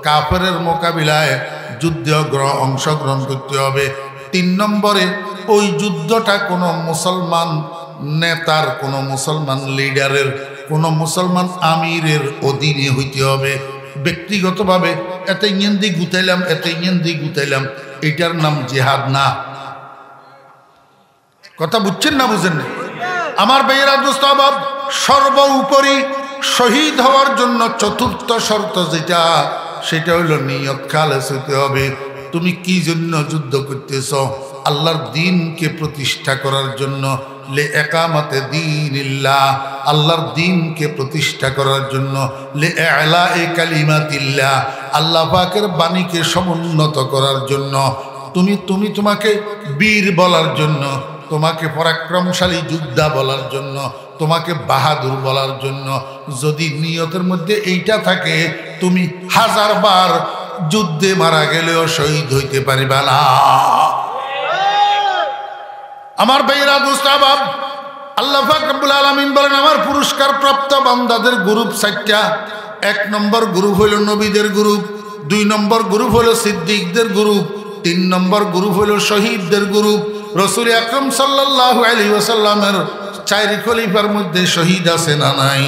কাফেরের মোকাবিলায় যুদ্ধে অংশগ্রহণ করতে হবে। 3 নম্বরে ওই যুদ্ধটা কোনো মুসলমান নেতার, কোনো মুসলমান লিডারের কোন মুসলমান আমিরের অধীনে হইতে হবে। ব্যক্তিগতভাবে এত ইঞ্জি গুতাইলাম এত ইঞ্জি গুতাইলাম, এটার নাম জিহাদ না। কথা বুঝছেন না বুঝেন না? আমার ভাইয়েরা দোস্ত বাব, সর্বোপরি শহীদ হওয়ার জন্য চতুর্থ শর্ত যেটা, সেটা হলো নিয়ত খালেস হইতে হবে। তুমি কি জন্য যুদ্ধ করতেছ? আল্লাহর দ্বীনকে প্রতিষ্ঠা করার জন্য, লে একামতে দীনিল্লাহ, আল্লাহর দ্বীনকে প্রতিষ্ঠা করার জন্য, লে ইলাহি কালিমাতিল্লাহ, আল্লাহ পাকের বাণীকে সমুন্নত করার জন্য। তোমাকে বীর বলার জন্য, তোমাকে পরাক্রমশালী যোদ্ধা বলার জন্য, তোমাকে বাহাদুর বলার জন্য। যদি নিয়তের মধ্যে এইটা থাকে, তুমি 1000 বার যুদ্ধে মারা গেলেও শহীদ হইতে পারিবা না। আমার ভাইরা দোস্তাবাব, আল্লাহ পাক রব্বুল আলামিন বলেন আমার পুরস্কার প্রাপ্ত বান্দাদের গ্রুপ 4টা। 1 নম্বর গ্রুপ হলো নবীদের গ্রুপ, 2 নম্বর গ্রুপ হলো সিদ্দিকদের গ্রুপ, 3 নম্বর গ্রুপ হলো শহীদদের গ্রুপ। রাসূল আকরাম সাল্লাল্লাহু আলাইহি ওয়াসাল্লামের 4 খলিফার মধ্যে শহীদ আছে না নাই?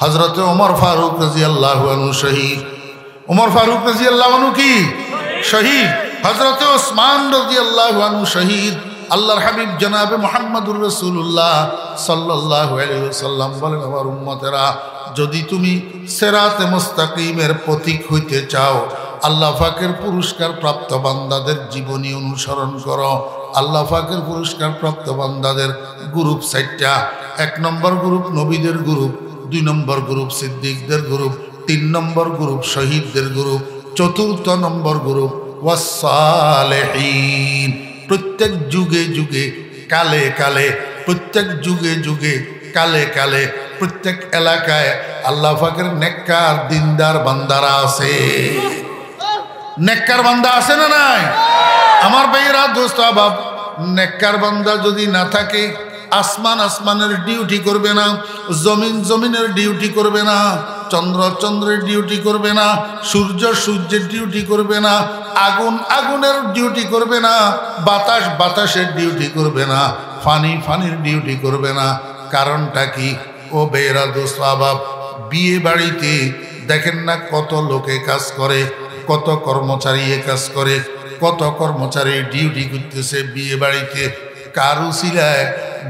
হযরত ওমর ফারুক রাদিয়াল্লাহু আনহু শহীদ। ওমর ফারুক রাদিয়াল্লাহু আনহু কি শহীদ? হযরত ওসমান রাদিয়াল্লাহু আনহু শহীদ। আল্লাহর হাবিব জনাবে মুহাম্মদুর রাসূলুল্লাহ সাল্লাল্লাহু আলাইহি ওয়াসাল্লাম বলেন আমার উম্মতেরা, যদি তুমি সিরাতে মুস্তাকিমের পথিক হইতে চাও, আল্লাহ পাকের পুরস্কার প্রাপ্ত বান্দাদের জীবনী অনুসরণ করো। আল্লাহ পাকের পুরস্কার প্রাপ্ত বান্দাদের গ্রুপ 4টা। 1 নম্বর গ্রুপ নবীদের গ্রুপ, 2 নম্বর গ্রুপ সিদ্দিকদের গ্রুপ, 3 নম্বর গ্রুপ শহীদদের গ্রুপ, 4 নম্বর গ্রুপ ওয়াস-সালেহীন। প্রত্যেক যুগে যুগে কালে কালে, প্রত্যেক যুগে যুগে কালে কালে, প্রত্যেক এলাকায় আল্লাহ পাকের নেককার দিনদার বান্দারা আছে। নেককার বান্দা আছে না নাই? আমার ভাইয়েরা দোস্ত আবাব, নেককার বান্দা যদি না থাকে, আসমান আসমানের ডিউটি করবে না, জমিন জমিনের ডিউটি করবে না, চন্দ্র চন্দ্রের ডিউটি করবে না, সূর্য সূর্যের ডিউটি করবে না, আগুন আগুনের ডিউটি করবে না, বাতাস বাতাসের ডিউটি করবে না, ফানি ফানির ডিউটি করবে না। কারণটা কি? ও ভাইয়েরা দোস্ত আবাব, বিয়ে বাড়িতে দেখেন না কত লোকে কাজ করে, কত কর্মচারী কাজ করে, কত কর্মচারী ডিউটি করতেছে বিয়ে বাড়িতে। কার উসিলায়?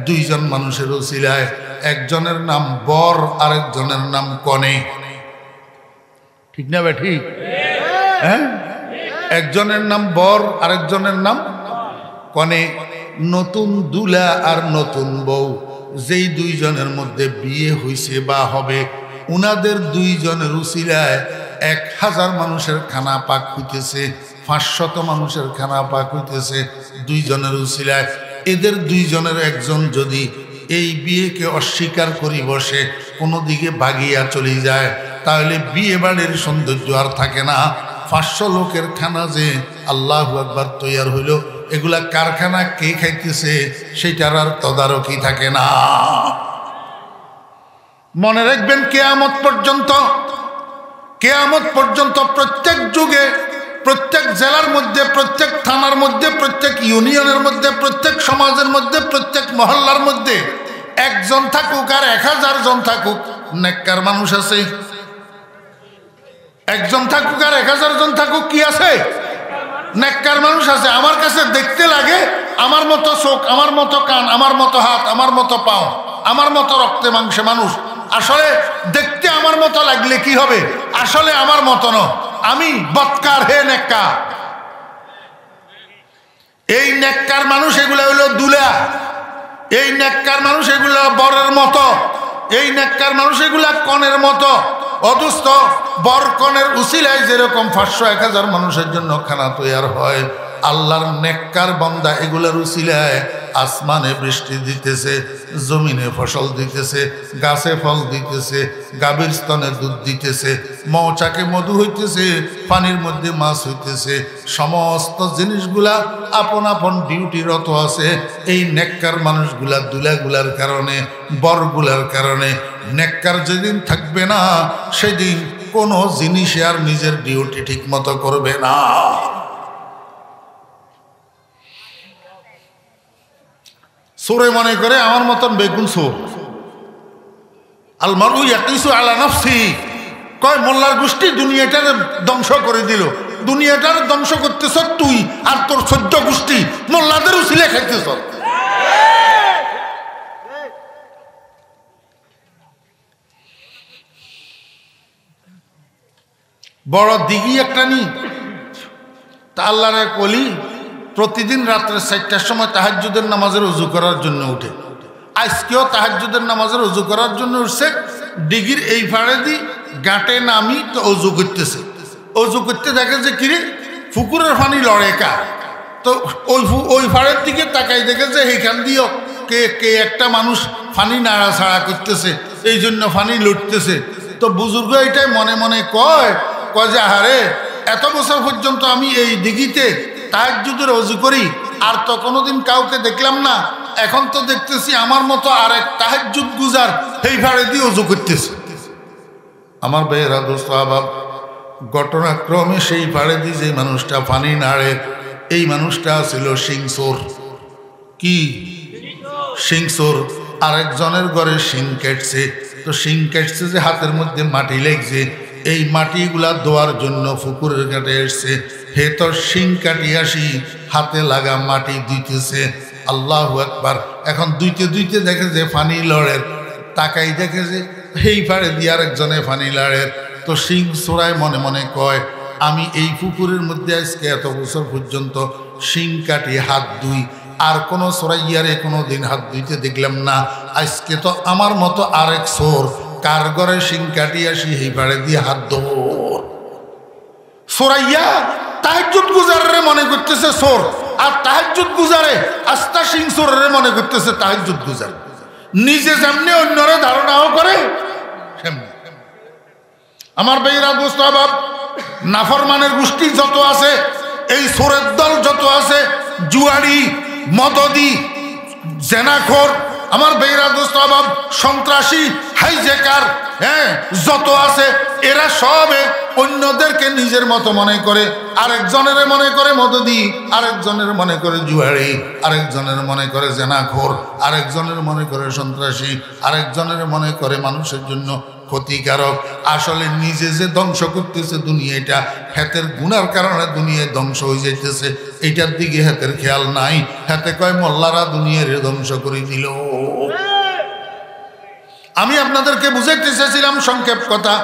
2 জন মানুষের উসিলায়। একজনের নাম বর, আরেকজনের নাম কনে। ঠিক না বে ঠিক? হ্যাঁ, একজনের নাম বর, আরেকজনের নাম কনে। নতুন দুলা আর নতুন বউ, যেই 2 জনের মধ্যে বিয়ে হইছে বা হবে, উনাদের 2 জনের উসিলায় 1000 মানুষের খানা পাক হইতেছে, 500 মানুষের খানা পাক হইতেছে 2 জনের উসিলায়। এদের 2 জনের একজন যদি এই বিয়েকে অস্বীকার করি বসে, কোনো দিকে ভাগিয়া চলে যায়, তাহলে বিয়ে বাড়ির সৌন্দর্য আর থাকে না। 500 লোকের খানা যে আল্লাহু আকবার তৈয়ার হইল, এগুলা কারখানা কে খাইতেছে সেটার আর তদারকি থাকে না। মনে রাখবেন, কিয়ামত পর্যন্ত, কিয়ামত পর্যন্ত প্রত্যেক যুগে, প্রত্যেক জেলার মধ্যে, প্রত্যেক থানার মধ্যে, প্রত্যেক ইউনিয়নের মধ্যে, প্রত্যেক সমাজের মধ্যে, প্রত্যেক মহল্লার মধ্যে একজন থাকুক আর 1000 জন থাকুক, নেককার মানুষ আছে। একজন থাকুক আর 1000 জন থাকুক, কি আছে? নেককার মানুষ আছে। আমার কাছে দেখতে লাগে আমার মতো চোখ, আমার মতো কান, আমার মতো হাত, আমার মতো পাও, আমার মতো রক্তে মাংসে মানুষ। আসলে দেখতে আমার মতো লাগলে কি হবে? আসলে আমার মতো নয়, আমি বৎকার, হে নেককার। এই নেককার মানুষ এগুলা হইল দুলা, এই নেককার মানুষ এগুলা বরের মতো, এই নেককার মানুষ এগুলা কনের মতো। অদুস্থ বর কনের উসিলায় যেরকম 500-1000 মানুষের জন্য খানা তৈয়ার হয়, আল্লাহর নেককার বান্দা এগুলার উসিলায় আসমানে বৃষ্টি দিতেছে, জমিনে ফসল দিতেছে, গাছে ফল দিতেছে, গাভীর স্তনে দুধ দিতেছে, মৌচাকে মধু হইতেছে, পানির মধ্যে মাছ হইতেছে। সমস্ত জিনিসগুলা আপন আপন ডিউটিরত আছে এই নেককার মানুষগুলা, দুলাগুলার কারণে, বরগুলার কারণে। নেককার যেদিন থাকবে না, সেদিন কোনো জিনিসে আর নিজের ডিউটি ঠিক মতো করবে না। চোরে মনে করে আমার মতন বেগুন চোর, আল মারউ ইয়াকিসু আলা নাফসি, কয় মোল্লার গোষ্ঠী দুনিয়াটার ধ্বংস করে দিল। দুনিয়াটার ধ্বংস করতেছ তুই আর তোর 14 গোষ্ঠী মোল্লাদের উসিলে খাইতেছ। বড় দিঘি একটা নি, তা আল্লাহর এক ওলি প্রতিদিন রাত্রে 4টার সময় তাহাজ্জুদের নামাজের ওযু করার জন্য উঠে। আজকেও তাহাজ্জুদের নামাজের ওযু করার জন্য উঠছে। দিঘির এই ফাড়ে দি গাঁটে নামি তো ওযু করতেছে। ওযু করতে দেখে যে কিরে পুকুরের পানি লড়ে কা, তো ওই ফাড়ের দিকে তাকাই দেখে যে এইখান দিয়েও কে একটা মানুষ পানি নাড়াছাড়া করতেছে, এই জন্য পানি লুটতেছে। তো বুজুর্গ এটাই মনে মনে কয় যে আহারে এত বছর পর্যন্ত আমি এই দিঘিতে তাহাজ্জুদের ওযু করি আর তো কোনোদিন কাউকে দেখলাম না, এখন তো দেখতেছি আমার মতো আর এক তাহাজ্জুদ গুজার এই ভাড়ে দিয়ে ওযু করতেছে। আমার ভাইয়েরা দোস্ত আবাব, ঘটনাক্রমে সেই ভাড়ে দিয়ে যে মানুষটা পানি নাড়ে এই মানুষটা ছিল সিংসোর। কি সিংসোর? আরেকজনের ঘরে শিং কেটছে, তো শিং কেটছে যে হাতের মধ্যে মাটি লেগছে, এই মাটিগুলা ধোয়ার জন্য পুকুরের ঘাটে এসছে। হে তোর শিং কাটি আসি হাতে লাগা মাটি দিতেছে। আল্লাহু আকবার। এখন দুইতে দেখে যে ফানি লড়ের, তাকাই দেখে যে এই পাড়ে দিয়ে আরেকজনে ফানি লড়ের। তো শিং সোরায় মনে মনে কয় আমি এই পুকুরের মধ্যে আজকে এত বছর পর্যন্ত শিং কাটি হাত ধুই, আর কোনো সোরাইয়ারে কোনো দিন হাত ধুইতে দেখলাম না। আজকে তো আমার মতো আরেক সোর কার ঘরে শিং কাটি আসি এই পাড়ে দিয়ে হাত ধোর। সোরাইয়া তাহাজ্জুদ গুজারে মনে করতেছে সোর, আর তাহাজ্জুদ গুজারে আস্তা সিং সোরে মনে করতেছে তাহাজ্জুদ গুজার। নিজে যেমনি অন্যরে ধারণাও করে সেমনি। আমার ভাইরা দোস্ত আবাব, নাফরমানের গোষ্ঠী যত আছে, এই সোরের দল যত আছে, জুয়ারি মদদি জেনাখোর, আমার ভাইরা দোস্ত আবাব, সন্ত্রাসী হাইজেকার, হ্যাঁ যত আছে, এরা সবে অন্যদেরকে নিজের মতো মনে করে। আরেকজনের মনে করে মদদি, আরেকজনের মনে করে জুয়ারি, আরেকজনের মনে করে জেনাখোর, আরেকজনের মনে করে সন্ত্রাসী, আরেকজনের মনে করে মানুষের জন্য ক্ষতিকারক। আসলে নিজে যে ধ্বংস করতেছে দুনিয়াটা, হাতের গুনার কারণে দুনিয়ায় ধ্বংস হয়ে যাইতেছে, এইটার দিকে হাতের খেয়াল নাই। হাতে কয় মোল্লারা দুনিয়ার ধ্বংস করে দিল। আমি আপনাদেরকে বুঝাইতে চেয়েছিলাম সংক্ষেপ কথা,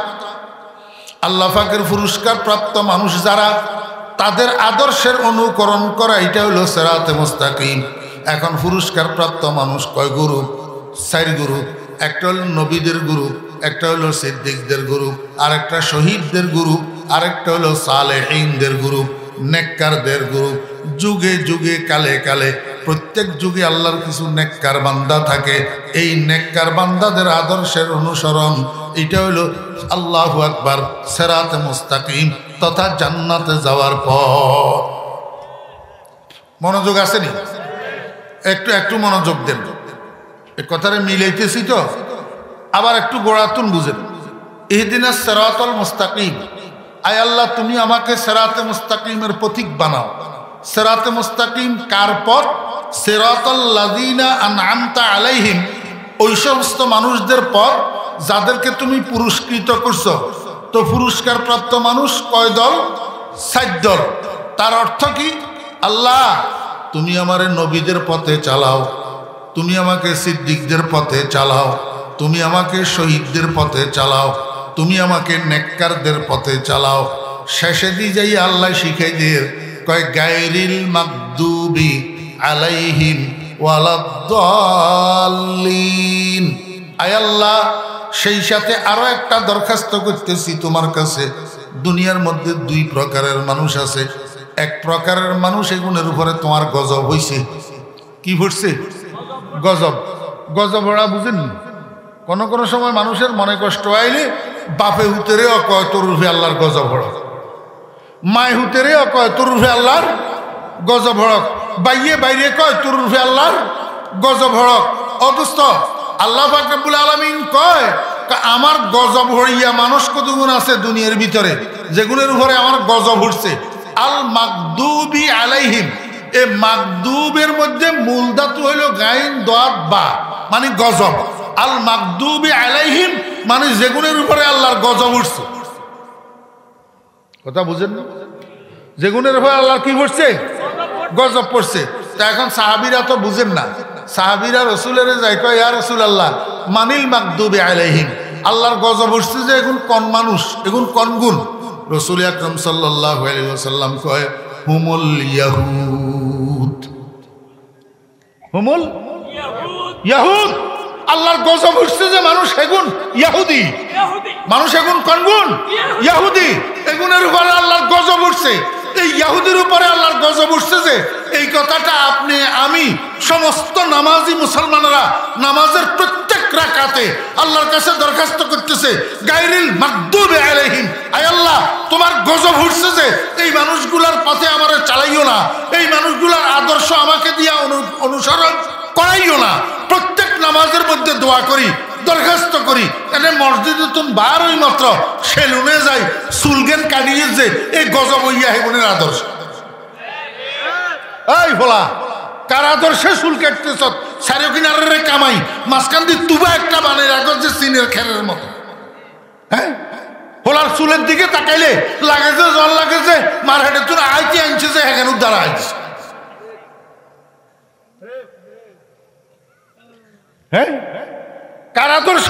আল্লাহ পাকের পুরস্কার প্রাপ্ত মানুষ যারা, তাদের আদর্শের অনুকরণ করা, এটা হলো সিরাতে মুস্তাকিম। এখন পুরস্কার প্রাপ্ত মানুষ কয় গ্রুপ? 4 গ্রুপ। একটা হলো নবীদের গ্রুপ, একটা হলো সিদ্দিকদের গ্রুপ, আরেকটা শহীদদের গ্রুপ, আরেকটা হলো সালেহিনদের গ্রুপ, নেককারদের গ্রুপ। যুগে যুগে কালে কালে প্রত্যেক যুগে আল্লাহর কিছু নেককার বান্দা থাকে। এই নেককার বান্দাদের আদর্শের অনুসরণ, এটা হলো আল্লাহু আকবার সিরাতে মুস্তাকিম তথা জান্নাতে যাওয়ার পথ। মনোযোগ আসেনি? একটু মনোযোগ দেন, এই কথাটা মিলাইতেছি তো, আবার একটু গোড়াতুন বুঝেন। ইহদিনাস সিরাতাল মুস্তাকিম, আয় আল্লাহ তুমি আমাকে সিরাতে মুস্তাকিমের পথিক বানাও। সিরাতে মুস্তাকিম কার পথ? সিরাতাল লাযিনা আনআমতা আলাইহিম, ওই সমস্ত মানুষদের পথ যাদেরকে তুমি পুরস্কৃত করছো। তো পুরস্কার প্রাপ্ত মানুষ কয় দল? 4 দল। তার অর্থ কি? আল্লাহ তুমি আমারে নবীদের পথে চালাও, তুমি আমাকে সিদ্দিকদের পথে চালাও, তুমি আমাকে শহীদদের পথে চালাও, তুমি আমাকে নেককারদের পথে চালাও। শেষে দিয়ে যাই আল্লাহ শিখাই দিয়ে কয় গায়রিল মাগদুবি আলাইহিম ওয়ালাদ-দাল্লিন। আয় আল্লাহ সেই সাথে আরো একটা দরখাস্ত করতেছি তোমার কাছে। দুনিয়ার মধ্যে 2 প্রকারের মানুষ আছে। এক প্রকারের মানুষ, এগুনের উপরে তোমার গজব হইছে। কি পড়ছে? গজব। গজব ওরা বুঝেন? কোন কোন সময় মানুষের মনে কষ্ট আইলে বাপে হুতেরে অকয় তোর রূপে আল্লাহর গজব হড়ক, মায় হুতেরে অকয় তোর রূপে আল্লাহর গজব হড়ক, বাইয়ে বাইরে কয় তোর রূপে আল্লাহর গজব হড়ক। অদুস্ত আল্লাহ পাক রব্বুল আলামিন কয় আমার গজব হড়িয়া মানুষ কতগুণ আছে দুনিয়ার ভিতরে, যেগুলোর উপরে আমার গজব উঠছে। আল মাগদুবি আলাইহিম, এ মাগদুবের মধ্যে মূল ধাতু হইল গাইন দাত বা, মানে গজব। আল মাগদুবি আলাইহিম মানে যেগুনের উপরে আল্লাহর গজব উঠছে। কথা বুঝেন না? যেগুনের উপরে আল্লাহর কি পড়ছে? গজব পড়ছে। তা এখন সাহাবীরা তো বুঝেন না, সাহাবীরা রাসূলের যাই কয় ইয়া রাসূলুল্লাহ মানিল মাগদুবি আলাইহিম, আল্লাহর গজব উঠছে যে এখন কোন মানুষ, এখন কোন গুণ? রাসূল আকরাম সাল্লাল্লাহু আলাইহি ওয়াসাল্লাম কয় হুমুল ইয়াহুদ, হুমুল ইয়াহুদ। আল্লাহর গজব উঠছে যে মানুষ এগুন ইয়াহুদি, মানুষ এগুন কোন গুণ? ইয়াহুদি। এগুনের উপরে আল্লাহর গজব উঠছে। এই ইয়াহুদির উপরে আল্লাহর গজব উঠছে যে এই কথাটা আপনি আমি সমস্ত নামাজি মুসলমানরা নামাজের প্রত্যেক রাকাতে আল্লাহর কাছে দরখাস্ত করতেছে গায়রিল মাগদুবি আলাইহিম, আয় আল্লাহ তোমার গজব উঠছে যে এই মানুষগুলার পথে আমারে চালাইও না, এই মানুষগুলার আদর্শ আমাকে দিয়া অনুসরণ করাইও না। প্রত্যেক নামাজের মধ্যে দোয়া করি, দরখাস্ত করি। এনে মসজিদে তুমি বার ওই মাত্র সেলুনে যাই চুলগেন কাটিয়ে যে এই গজব হইয়া হেগুনের আদর্শ। এই ভোলা কার আদর্শে চুল কাটতেছ? সারিও কিনারে কামাই মাঝখান দিয়ে তুবা একটা বানিয়ে রাখো যে চিনের খেরের মতো। হ্যাঁ, ভোলার চুলের দিকে তাকাইলে লাগে যে জল লাগে যে মার হেঁটে তুই আইতে আনছে যে হেখানে দ্বারা আইছে। হ্যাঁ, কার আদর্শ?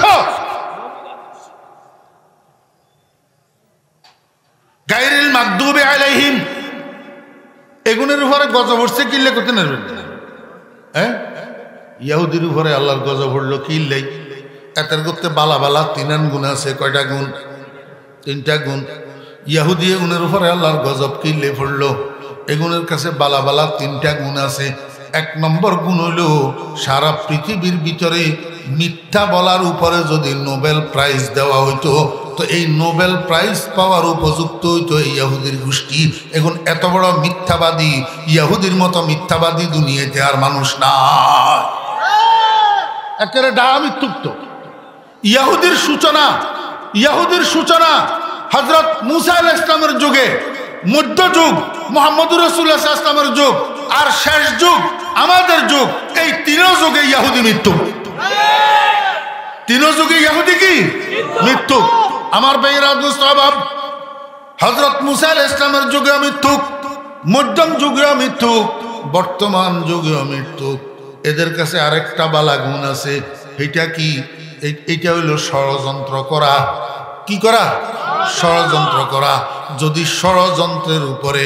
গায়রিল মাগদুবি আলাইহিম, এগুনের উপরে গজব উঠছে কিল্লে করতে নেবেন? হ্যাঁ, ইহুদির উপরে আল্লাহর গজব উঠলো কিল্লাই। এতের করতে বালা বালা তিনান গুণ আছে। কয়টা গুণ? 3টা গুণ। ইহুদি এগুনের উপরে আল্লাহর গজব কিল্লে পড়লো। এগুনের কাছে বালা বালা 3টা গুণ আছে। 1 নম্বর গুণ হইল সারা পৃথিবীর ভিতরে মিথ্যা বলার উপরে যদি নোবেল প্রাইজ দেওয়া হইতো তো এই নোবেল প্রাইজ পাওয়ার উপযুক্ত হইতো এই ইহুদির গোষ্ঠী। এখন এত বড় মিথ্যাবাদী, ইহুদির মতো মিথ্যাবাদী দুনিয়াতে আর মানুষ না। একেবারে ডাহা মিথ্যুক্ত। ইহুদির সূচনা হযরত মূসা আলাইহিস সালামের যুগে, মধ্যযুগ মুহাম্মদুর রাসূলুল্লাহ সাল্লাল্লাহু আলাইহি ওয়াসাল্লামের যুগ, আর শেষ যুগ আমাদের যুগ। এই 3 যুগে ইহুদি মৃত্যু। 3 যুগে ইহুদি কি মৃত্যু। আমার ভাইরা দোস্ত, হযরত মূসা আলাইহিস সালামের যুগে মৃত্যু, মধ্যম যুগে মৃত্যু, বর্তমান যুগে মৃত্যু। এদের কাছে আরেকটা বালা গুণ আছে। এটা কি? এটা হইল ষড়যন্ত্র করা। কি করা? ষড়যন্ত্র করা। যদি ষড়যন্ত্রের উপরে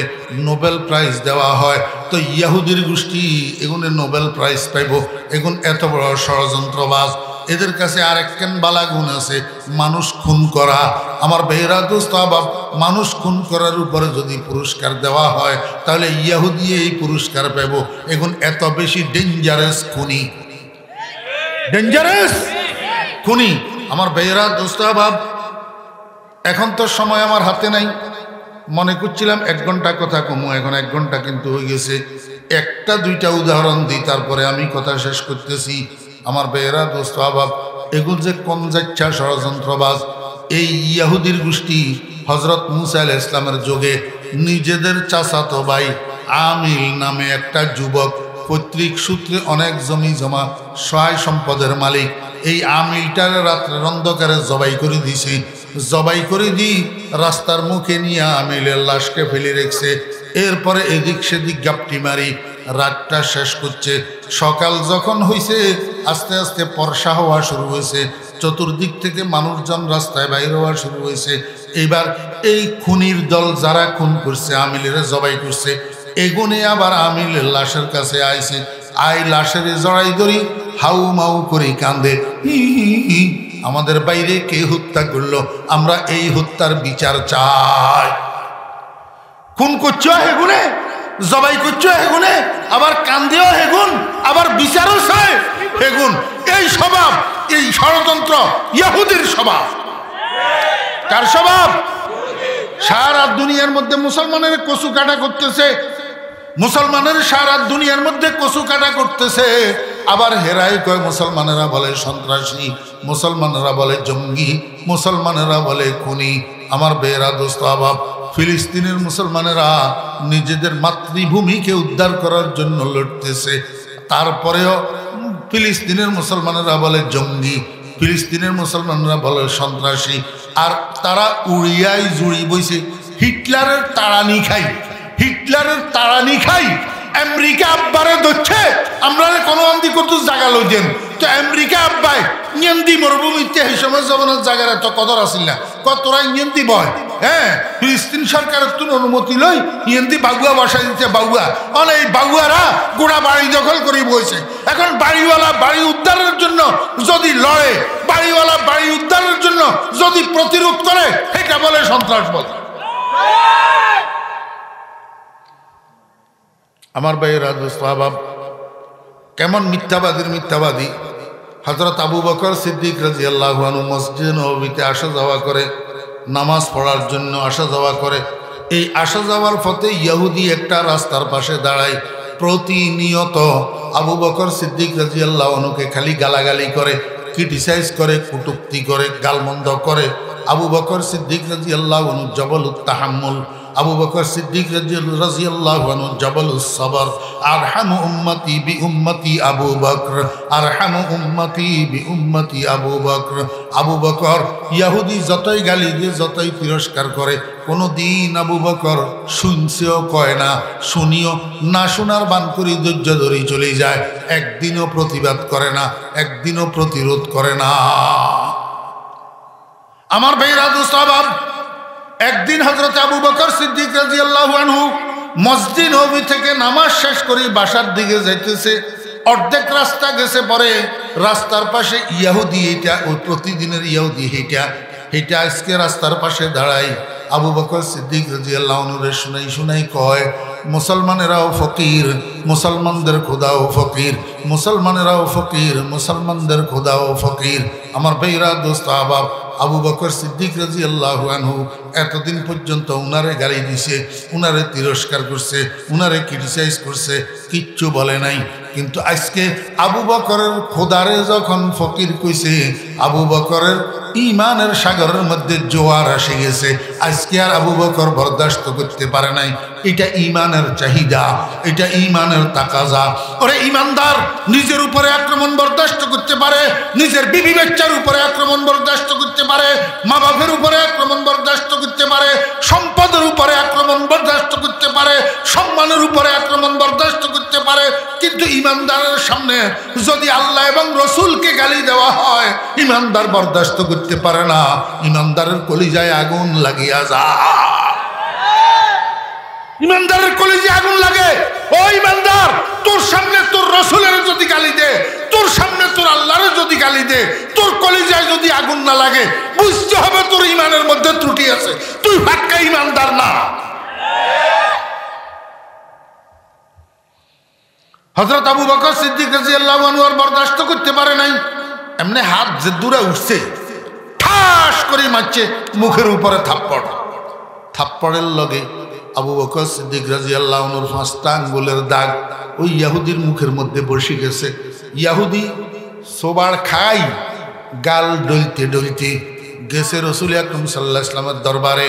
নোবেল প্রাইজ দেওয়া হয় তো ইহুদির গোষ্ঠী এগুনে নোবেল প্রাইজ পাইব। এগুন এত বড় ষড়যন্ত্রবাজ। এদের কাছে আরেকখান বালা গুণ আছে, মানুষ খুন করা। আমার বেহরা দোস্ত বাব, মানুষ খুন করার উপরে যদি পুরস্কার দেওয়া হয় তাহলে ইহুদি এই পুরস্কার পাইব। এগুন এত বেশি ডেঞ্জারাস খুনি, ডেঞ্জারাস খুনি। আমার বেহরা দোস্ত বাব, এখন তো সময় আমার হাতে নাই। মনে করছিলাম 1 ঘন্টা কথা কমু, এখন 1 ঘন্টা কিন্তু হয়ে গেছে। 1টা 2টা উদাহরণ দিই, তারপরে আমি কথা শেষ করতেছি। আমার বেহরা দোস্ত আবাব, এগুলো যে কম যাচ্ছা ষড়যন্ত্রবাজ। এই ইহুদির গোষ্ঠী হযরত মূসা আলাইহিস সালামের যুগে নিজেদের চাচাতো ভাই আমিল নামে একটা যুবক, পৈতৃক সূত্রে অনেক জমি জমা, সহায় সম্পদের মালিক। এই আমিলটার রাত্রের অন্ধকারে জবাই করে দিছে। জবাই করে দি রাস্তার মুখে নিয়ে আমিলের লাশকে ফেলে রেখেছে। এরপরে এদিক সেদিক গাপটি মারি রাতটা শেষ করছে। সকাল যখন হয়েছে আস্তে আস্তে বর্ষা হওয়া শুরু হয়েছে, চতুর্দিক থেকে মানুষজন রাস্তায় বাইর হওয়া শুরু হয়েছে। এইবার এই খুনির দল যারা খুন করছে, আমিলের জবাই করছে, এগুনে আবার আমিলের লাশের কাছে আইছে। লাশের জড়াই ধরি হাউ মাউ করে কান্দে, আমাদের বাইরে কে হত্যা করলো, আমরা এই হত্যার বিচার চাই। খুন করছো হেগুনে, জবাই করছো হেগুনে, আবার কান্দেও হেগুন, আবার বিচারও চায় হেগুন। এই স্বভাব, এই ষড়যন্ত্র ইহুদির স্বভাব। কার স্বভাব? সারা দুনিয়ার মধ্যে মুসলমানের কচু কাটা করতেছে, মুসলমানের সারা দুনিয়ার মধ্যে কচু কাটা করতেছে। আবার হেরাই কয় মুসলমানেরা বলে সন্ত্রাসী, মুসলমানেরা বলে জঙ্গি, মুসলমানেরা বলে খুনি। আমার বেরা দোস্ত আবাব, ফিলিস্তিনের মুসলমানেরা নিজেদের মাতৃভূমিকে উদ্ধার করার জন্য লড়তেছে। তারপরেও ফিলিস্তিনের মুসলমানেরা বলে জঙ্গি, ফিলিস্তিনের মুসলমানরা বলে সন্ত্রাসী। আর তারা উড়িয়ায় জুড়ি বইছে হিটলারের তাড়ানি খাই, হিটলারের তাড়ানি খাই। আমেরিকা আব্বারে ধরছে, আমরা কোনো আন্দি কত জায়গা লইছেন তো আমেরিকা আব্বাই ইঞ্জি মরুভূমিতে এই সময় জমানোর জায়গার এত কদর আসিল না, কতরা ইঞ্জি বয়। হ্যাঁ, ফিলিস্তিন সরকারের তুন অনুমতি লই ইঞ্জি বাগুয়া বসাই দিতে, বাগুয়া অনেক এই বাগুয়ারা গোড়া বাড়ি দখল করে বইছে। এখন বাড়িওয়ালা বাড়ি উদ্ধারের জন্য যদি লড়ে, বাড়িওয়ালা বাড়ি উদ্ধারের জন্য যদি প্রতিরোধ করে, এটা বলে সন্ত্রাসবাদ। আমার ভাইয়েরা দোস্ত আহবাব, কেমন মিথ্যাবাদীর মিথ্যাবাদী। হযরত আবু বকর সিদ্দিক রাদিয়াল্লাহু আনহু মসজিদ নববীতে আসা যাওয়া করে, নামাজ পড়ার জন্য আসা যাওয়া করে। এই আসা যাওয়ার পথে ইহুদি একটা রাস্তার পাশে দাঁড়ায়, প্রতিনিয়ত আবু বকর সিদ্দিক রাদিয়াল্লাহু আনহুকে খালি গালাগালি করে, ক্রিটিসাইজ করে, কটূক্তি করে, গালমন্দ করে। আবু বকর সিদ্দিক রাদিয়াল্লাহু আনহু জবলুত তাহাম্মুল, আবু বকর সিদ্দিক রাদিয়াল্লাহু আনহু জবলুস সবর। আরহামু উম্মতি বি উম্মতি আবু বকর, আরহামু উম্মতি বি উম্মতি আবু বকর। আবু বকর ইহুদি যতই গালি দিয়ে, যতই তিরস্কার করে, কোনো দিন আবু বকর শুনছেও কয় না, শুনিও না, শোনার বান করি ধৈর্য ধরেই চলে যায়। একদিনও প্রতিবাদ করে না, একদিনও প্রতিরোধ করে না। আমার ভাইরা দোস্ত আহবাব, একদিন হযরত আবু বকর সিদ্দিক রাদিয়াল্লাহু আনহু মসজিদ নববী থেকে নামাজ শেষ করে বাসার দিকে যাইতেছে। অর্ধেক রাস্তা গেছে, পরে রাস্তার পাশে ইহুদি, এটা ওই প্রতিদিনের ইহুদি হেঁটা হেঁটা আজকে রাস্তার পাশে দাঁড়ায়। আবু বকর সিদ্দিক রাদিয়াল্লাহু আনহু শুনাই শুনাই কয়, মুসলমানেরাও ফকির, মুসলমানদের খোদাও ফকির, মুসলমানেরাও ফকির, মুসলমানদের খোদাও ফকির। আমার ভাইরা দোস্ত আহবাব, আবু বকর সিদ্দিক রাদিয়াল্লাহু আনহু এতদিন পর্যন্ত উনারে গালি দিছে, উনারে তিরস্কার করছে, উনারে ক্রিটিসাইজ করছে, কিচ্ছু বলে নাই। কিন্তু আজকে আবু বকরের খোদারে যখন ফকির কইছে, আবু বকরের ইমানের সাগরের মধ্যে জোয়ার এসে গেছে। আজকে আর আবু বকর বরদাস্ত করতে পারে নাই। এটা ইমানের চাহিদা, এটা ইমানের তাকাজা। ওরে ইমানদার নিজের উপরে আক্রমণ বরদাস্ত করতে পারে, নিজের বিবি বাচ্চার উপরে আক্রমণ বরদাস্ত করতে পারে, মা বাপের উপরে আক্রমণ বরদাস্ত করতে পারে, সম্পদের উপরে আক্রমণ বরদাস্ত করতে পারে, সম্মানের উপরে আক্রমণ বরদাস্ত করতে পারে। কিন্তু ইমানদারের সামনে যদি আল্লাহ এবং রসুলকে গালি দেওয়া হয়, ইমানদার বরদাস্ত করতে পারে না। ইমানদারের কলিজায় আগুন লাগিয়া যায়, ইমানদারের কলিজায় আগুন লাগে। ও ইমানদার, তোর সামনে তোর রসুলের যদি গালি দে, তোর সামনে তোর আল্লাহর যদি গালি দে, তোর কলিজায় যদি আগুন না লাগে, বুঝতে হবে তোর ইমানের মধ্যে ত্রুটি আছে, তুই পাক্কা ইমানদার না। হযরত আবু বকর সিদ্দিক রাদিয়াল্লাহু আনহু আর বরদাস্ত করতে পারে নাই। এমনি হাত যে দূরে উঠছে, ঠাস করে মারছে মুখের উপরে থাপ্পড়। থাপ্পড়ের লগে আবু বকর সিদ্দিক রাদিয়াল্লাহু আনহুর 5টা আঙ্গুলের দাগ ওই ইহুদির মুখের মধ্যে বসে গেছে। ইহুদি সোবার খাই গাল ডলতে ডলতে গেছে রসুল আকরাম সাল্লাল্লাহু আলাইহি ওয়াসাল্লামের দরবারে।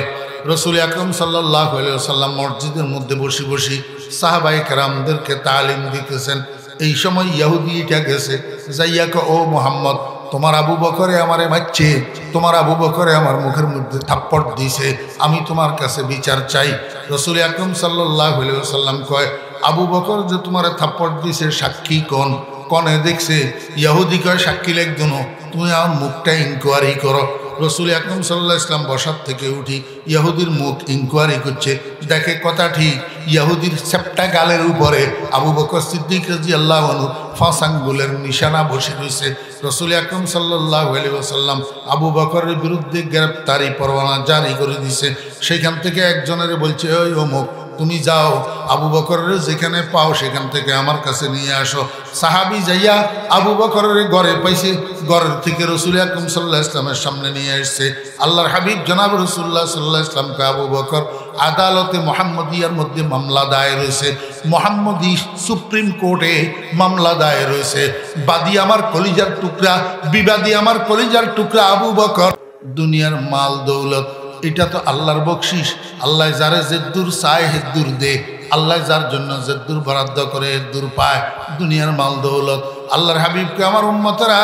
রসুল আকরাম সাল্লাল্লাহু আলাইহি ওয়াসাল্লাম মসজিদের মধ্যে বসে বসে সাহাবায়ে কেরামদেরকে তালিম দিতেছেন। এই সময় ইহুদি এটা গেছে, যাইয়া কয়, ও মুহাম্মদ, তোমার আবু বকরে আমারে মারছে, তোমার আবু বকরে আমার মুখের মধ্যে থাপ্পড় দিছে, আমি তোমার কাছে বিচার চাই। রসুল আকরাম সাল্লাল্লাহু আলাইহি ওয়াসাল্লাম কয়, আবু বকর যে তোমার থাপ্পড় দিছে সাক্ষী কোন? কনে দেখছে? ইহুদি কয়, সাক্ষী লাগতো, তুমি আমার মুখটা ইনকোয়ারি করো। রসুল আকরাম সাল্লাল্লাহু আলাইহি ওয়াসাল্লাম বসার থেকে উঠি ইহুদির মুখ ইনকোয়ারি করছে, দেখে কথা ঠিক। ইহুদির সেপ্টা গালের উপরে আবু বকর সিদ্দিক রাদিয়াল্লাহু আনহু 5 আঙ্গুলের নিশানা বসে রয়েছে। রসুল আকরাম সাল্লাল্লাহু আলাইহি ওয়াসাল্লাম আবু বকরের বিরুদ্ধে গ্রেফতারি পরোয়ানা জারি করে দিছে। সেখান থেকে একজনের বলছে, ওই অমুক, তুমি যাও আবু বকরের যেখানে পাও সেখান থেকে আমার কাছে নিয়ে আসো। সাহাবি যাইয়া আবু বকরের ঘরে পাইছে, ঘরের থেকে রসুল আকরাম সাল্লাল্লাহু আলাইহি ওয়াসাল্লামের সামনে নিয়ে আসছে। আল্লাহর হাবিব জনাব রাসূলুল্লাহ সাল্লাল্লাহু আলাইহি ওয়াসাল্লামকে আবু বকর আদালতে মুহাম্মদিয়ার মধ্যে মামলা দায়ের হয়েছে, মুহাম্মদি সুপ্রিম কোর্টে মামলা দায়ের হয়েছে। বাদী আমার কলিজার টুকরা, বিবাদী আমার কলিজার টুকরা আবু বকর। দুনিয়ার মাল দৌলত এটা তো আল্লাহর বকশিস। আল্লাহ যারে যেদুর চায় হেদুর দে, আল্লাহ যার জন্য যেদুর বরাদ্দ করে হেদুর পায়। দুনিয়ার মাল দৌলত আল্লাহর হাবিবকে আমার উম্মতরা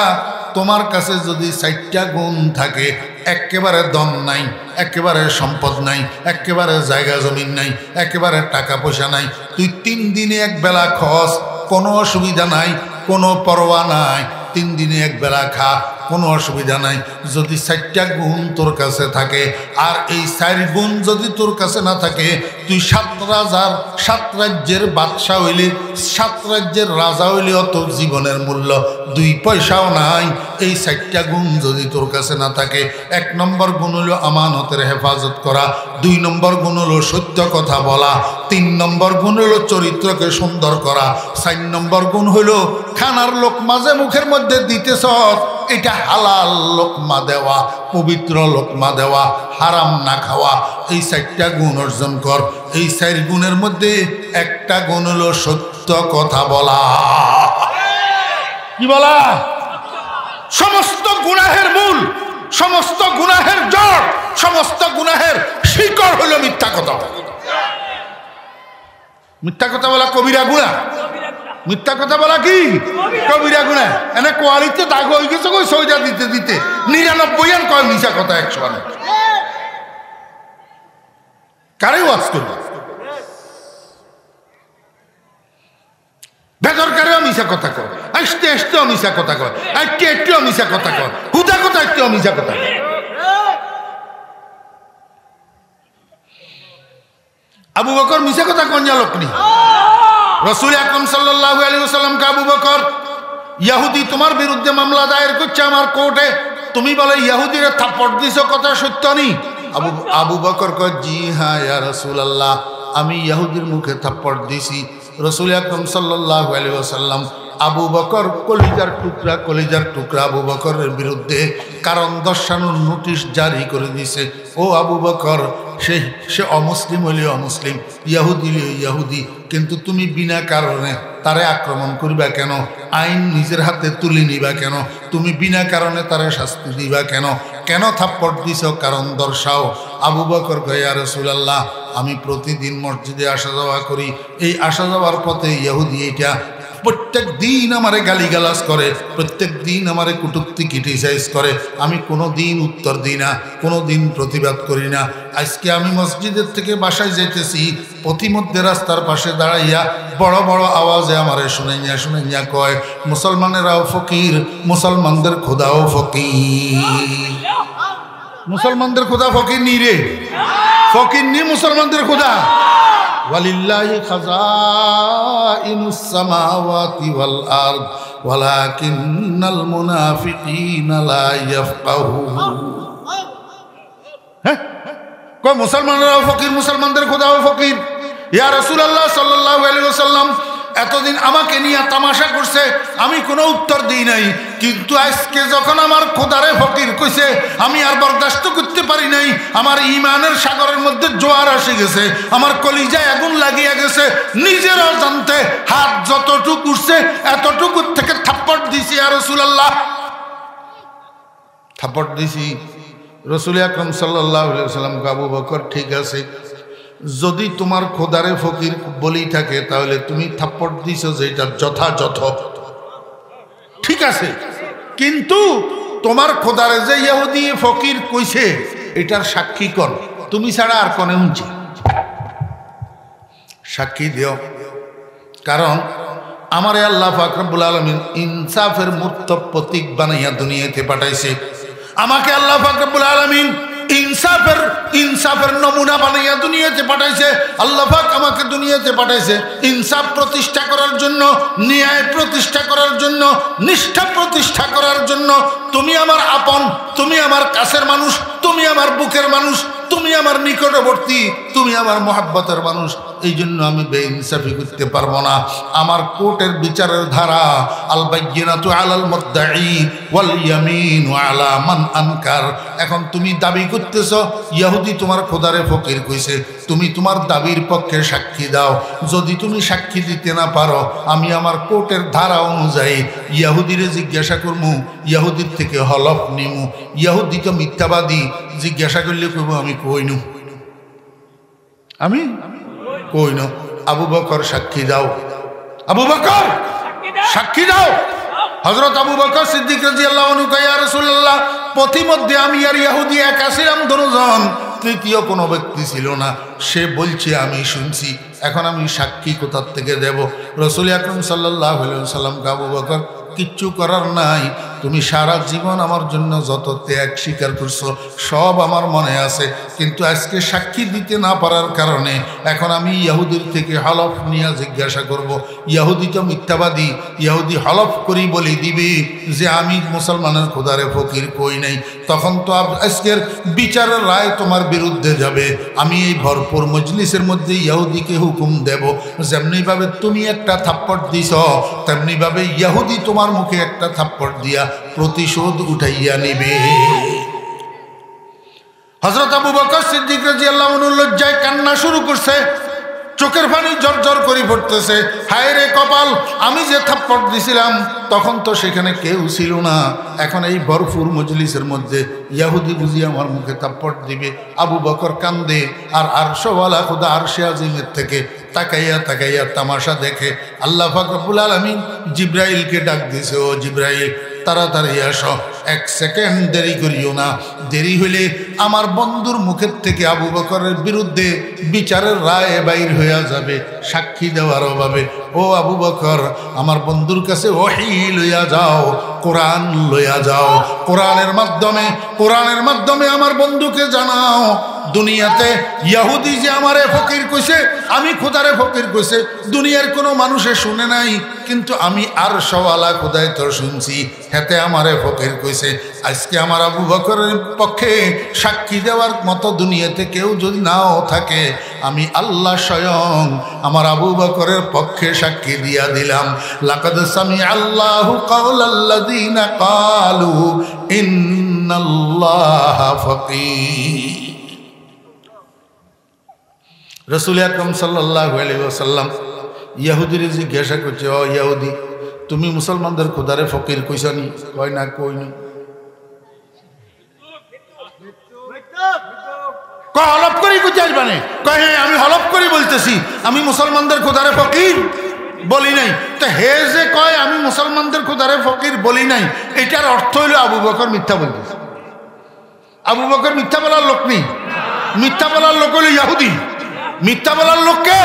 তোমার কাছে যদি 4টা গুণ থাকে, একেবারে ধন নাই, একেবারে সম্পদ নাই, একেবারে জায়গা জমিন নাই, একেবারে টাকা পয়সা নাই, তুই 3 দিনে এক বেলা খস, কোনো অসুবিধা নাই, কোনো পরোয়া নাই, 3 দিনে এক বেলা খা, কোনো অসুবিধা নাই। যদি 4টা গুণ তোর কাছে থাকে, আর এই 4 গুণ যদি তোর কাছে না থাকে, তুই 7 রাজ্যের বাদশাহ হইলে, 7 রাজ্যের রাজা হইলেও তোর জীবনের মূল্য 2 পয়সাও নাই। এই 4টা গুণ যদি তোর কাছে না থাকে, 1 নম্বর গুণ হলো আমানতের হেফাজত করা, 2 নম্বর গুণ হলো সত্য কথা বলা, 3 নম্বর গুণ হলো চরিত্রকে সুন্দর করা, 4 নম্বর গুণ হলো খানার লোকমা যে মুখের মধ্যে দিতেছ এটা হালাল লোকমা দেওয়া, পবিত্র লোকমা দেওয়া, হারাম না খাওয়া। এই 4টা গুণ অর্জন কর। এই 4 গুণের মধ্যে একটা গুণ হলো সত্য কথা বলা। কি বলা? সমস্ত গুনাহের মূল, সমস্ত গুনাহের জড়, সমস্ত গুনাহের শিকড় হলো মিথ্যা কথা। মিথ্যা কথা বলা কবিরা গুনাহ। মিথ্যা কথা বলা কি কবিরা গুনাহ। এনে কোয়ালিতে দাগ হয়ে গেছে কই সৌজা দিতে দিতে 99 আন কয় মিছা কথা 100 আনে। কারে ওয়াজ করবে? বেদরকারেও মিছা কথা কয়, আসতে আসতেও মিছা কথা কয়, আইতে একটিও মিছা কথা কয়, হুদা কথা একটিও মিছা কথা। আবু বকর মিছা কথা কোন লোক নি? রাসূল আকরাম সাল্লাল্লাহু আলাইহি ওয়াসাল্লামকে আবু বকর, ইহুদি তোমার বিরুদ্ধে মামলা দায়ের করছে আমার কোর্টে, তুমি বলে ইহুদিরে থাপ্পড় দিছো, কথা সত্য নি? আবু বকর কয়, জি হ্যাঁ ইয়া রাসূলুল্লাহ, আমি ইহুদির মুখে থাপ্পড় দিছি। রাসূল আকরাম সাল্লাল্লাহু আলাইহি ওয়াসাল্লাম আবু বকর কলিজার টুকরা আবু বকরের বিরুদ্ধে কারণ দর্শানোর নোটিশ জারি করে দিয়েছে। ও আবু বকর, সে অমুসলিম হলে অমুসলিম, ইহুদি হলে ইহুদি, কিন্তু তুমি বিনা কারণে তারে আক্রমণ করিবা কেন? আইন নিজের হাতে তুলে নিবা কেন? তুমি বিনা কারণে তারে শাস্তি দিবা কেন? কেন থাপ্পড় দিছ? কারণ দর্শাও। আবু বকর কয়, ইয়া রাসূলুল্লাহ, আমি প্রতিদিন মসজিদে আসা যাওয়া করি, এই আসা যাওয়ার পথে ইহুদি এটা প্রত্যেক দিন আমারে গালিগালাজ করে, প্রত্যেক দিন আমারে কটূক্তি ক্রিটিসাইজ করে, আমি কোনো দিন উত্তর দিই না, কোনো দিন প্রতিবাদ করি না। আজকে আমি মসজিদের থেকে বাসায় যেতেছি, পথিমধ্যে রাস্তার পাশে দাঁড়াইয়া বড় বড় আওয়াজে আমারে শুনাইয়া কয়, মুসলমানেরাও ফকির, মুসলমানদের খোদাও ফকির। মুসলমানদের খোদা ফকির নি রে, ফকির নি মুসলমানদের খোদা। ওয়ালিল্লাহি খাযাইনুস সামাওয়াতি ওয়াল আরদ ওয়ালাকিন্নাল মুনাফিকিনা লা ইয়াফকাহুন। হ্যাঁ, কয় মুসলমানরাও ফকির, মুসলমানদের খোদাও ফকির। ইয়া রাসূলুল্লাহ সাল্লাল্লাহু আলাইহি ওয়াসাল্লাম এতদিন আমাকে নিয়ে তামাশা করছে, আমি কোনো উত্তর দিই নাই, কিন্তু আজকে যখন আমার খোদারে ফকির কইছে, আমি আর বরদাস্ত করতে পারি নাই। আমার ঈমানের সাগরের মধ্যে জোয়ার আসে গেছে, আমার কলিজায় আগুন লাগিয়ে গেছে, নিজেরও জানতে হাত যতটুকু উঠছে এতটুকু থেকে থাপ্পড় দিছি। ইয়া রাসূলুল্লাহ, থাপ্পড় দিছি। রাসূল আকরাম সাল্লাল্লাহু আলাইহি ওয়াসাল্লাম, আবু বকর, ঠিক আছে, যদি তোমার খোদারে ফকির বলি থাকে তাহলে তুমি থাপ্পড় দিছো যেটা যথাযথ, ঠিক আছে, কিন্তু তোমার খোদারে যে ইহুদি ফকির কইছে এটার সাক্ষী কর, তুমি ছাড়া আর কোনে হুঁচি সাক্ষী দিও। কারণ আমারে আল্লাহ পাক রব্বুল আলামিন ইনসাফের মূর্ত প্রতীক বানাইয়া দুনিয়াতে পাঠাইছে। আমাকে আল্লাহ পাক রব্বুল আলামিন ইনসাফের নমুনা বানাইয়া দুনিয়াতে পাঠাইছে। আল্লাহ পাক আমাকে দুনিয়াতে পাঠাইছে ইনসাফ প্রতিষ্ঠা করার জন্য, ন্যায় প্রতিষ্ঠা করার জন্য, নিষ্ঠা প্রতিষ্ঠা করার জন্য। তুমি আমার আপন, তুমি আমার কাছের মানুষ, তুমি আমার বুকের মানুষ, তুমি আমার নিকটবর্তী, তুমি আমার মহাব্বতের মানুষ। এই জন্য আমি বেইনসাফি করতে পারবো না। আমার কোর্টের বিচারের ধারা আল বাইয়িনাতু আলাল মুদ্দাঈ ওয়াল ইয়ামিনু আলা মান আনকার। এখন তুমি দাবি করতেছ ইহুদি তোমার খোদারে ফকির কইছে, তুমি তোমার দাবির পক্ষে সাক্ষী দাও। যদি তুমি সাক্ষী দিতে না পারো, আমি আমার কোর্টের ধারা অনুযায়ী ইহুদিরে জিজ্ঞাসা করবো, ইহুদির থেকে হলফ নিমু। ইহুদি তো মিথ্যাবাদী, জিজ্ঞাসা করলে কইব আমি কইনু, আমি কইনু। আবু বকর সাক্ষী দাও, আবু বকর সাক্ষী দাও। হযরত আবু বকর সিদ্দিক রাদিয়াল্লাহু আনহু কয়, ইয়া রাসূলুল্লাহ, পথিমধ্যে আমি আর ইহুদি একা ছিলাম দুজন, তৃতীয় কোনো ব্যক্তি ছিল না। সে বলছে আমি শুনছি, এখন আমি সাক্ষী কোথার থেকে দেব? রাসূল আকরাম সাল্লাল্লাহু আলাইহি ওয়াসাল্লামকে, আবু বকর কিচ্ছু করার নাই, তুমি সারা জীবন আমার জন্য যত ত্যাগ স্বীকার করছো সব আমার মনে আছে, কিন্তু আজকে সাক্ষী দিতে না পারার কারণে এখন আমি ইহুদির থেকে হলফ নিয়ে জিজ্ঞাসা করব। ইহুদি তো মিথ্যাবাদী, ইহুদি হলফ করি বলে দিবে যে আমি মুসলমানের খোদারে ফকির কই নাই, তখন তো আজকের বিচারের রায় তোমার বিরুদ্ধে যাবে। আমি এই ভরপুর মজলিসের মধ্যে ইহুদিকে হুকুম দেব, যেমনিভাবে তুমি একটা থাপ্পড় দিছ তেমনিভাবে ইহুদি তোমার মুখে একটা থাপ্পড় দিয়া প্রতিশোধ উঠাইয়া নিবে। হযরত আবু বকর সিদ্দিক রাদিয়াল্লাহু আনহু লজ্জায় কান্না শুরু করছে, চোখের পানি ঝরঝর করে পড়তেছে। হায় রে কপাল, আমি যে থাপ্পড় দিছিলাম তখন তো সেখানে কেউ ছিল না, এখন এই ভরপুর মজলিসের মধ্যে ইহুদি বুঝি আমার মুখে থাপ্পড় দিবে। আবু বকর কান্দে, আর আরশওয়ালা খোদা আরশে আজিমের থেকে তাকাইয়া তাকাইয়া তামাশা দেখে। আল্লাহ পাক রব্বুল আলামিন জিব্রাইলকে ডাক দিয়েছে, ও জিব্রাইল, তাড়াতাড়ি আসো, এক সেকেন্ড দেরি করিও না, দেরি হইলে আমার বন্ধুর মুখের থেকে আবু বকরের বিরুদ্ধে বিচারের রায় বাইর হইয়া যাবে সাক্ষী দেওয়ার অভাবে। ও আবু বকর, আমার বন্ধুর কাছে ওহী লইয়া যাও, কোরআন লইয়া যাও, কোরআনের মাধ্যমে আমার বন্ধুকে জানাও দুনিয়াতে ইহুদি যে আমারে ফকির কইছে, আমি খোদারে ফকির কইছে, দুনিয়ার কোনো মানুষে শুনে নাই, কিন্তু আমি আরশওয়ালা খোদায় তো শুনছি, হেতে আমারে ফকির কইছে। আজকে আমার আবু বকরের পক্ষে সাক্ষী দেওয়ার মতো দুনিয়াতে কেউ যদি নাও থাকে, আমি আল্লাহ স্বয়ং আমার আবু বকরের পক্ষে সাক্ষী দিয়া দিলাম। লাকাদ সামিআল্লাহু কাওলাল্লাযীনা ক্বালু ইন্নাল্লাহা ফাকীর। রাসূল আকরাম সাল্লাল্লাহু আলাইহি ওয়াসাল্লাম ইহুদির জিজ্ঞাসা করছে, ও ইহুদি, তুমি মুসলমানদের খোদারে ফকির কইছনি? কয় না, কইনি। কয় হলফ করি কইতে আসবানে? কয় হ্যাঁ, আমি হলফ করি বলতেছি, আমি মুসলমানদের খোদারে ফকির বলি নাই। তো হে যে কয় আমি মুসলমানদের খোদারে ফকির বলি নাই, এটার অর্থ হইল আবু বকর মিথ্যা বলতেছে। আবু বকর মিথ্যা বলার লোক নেই, মিথ্যা বলার লোক হইল ইহুদি। মিথ্যা বলার লোককে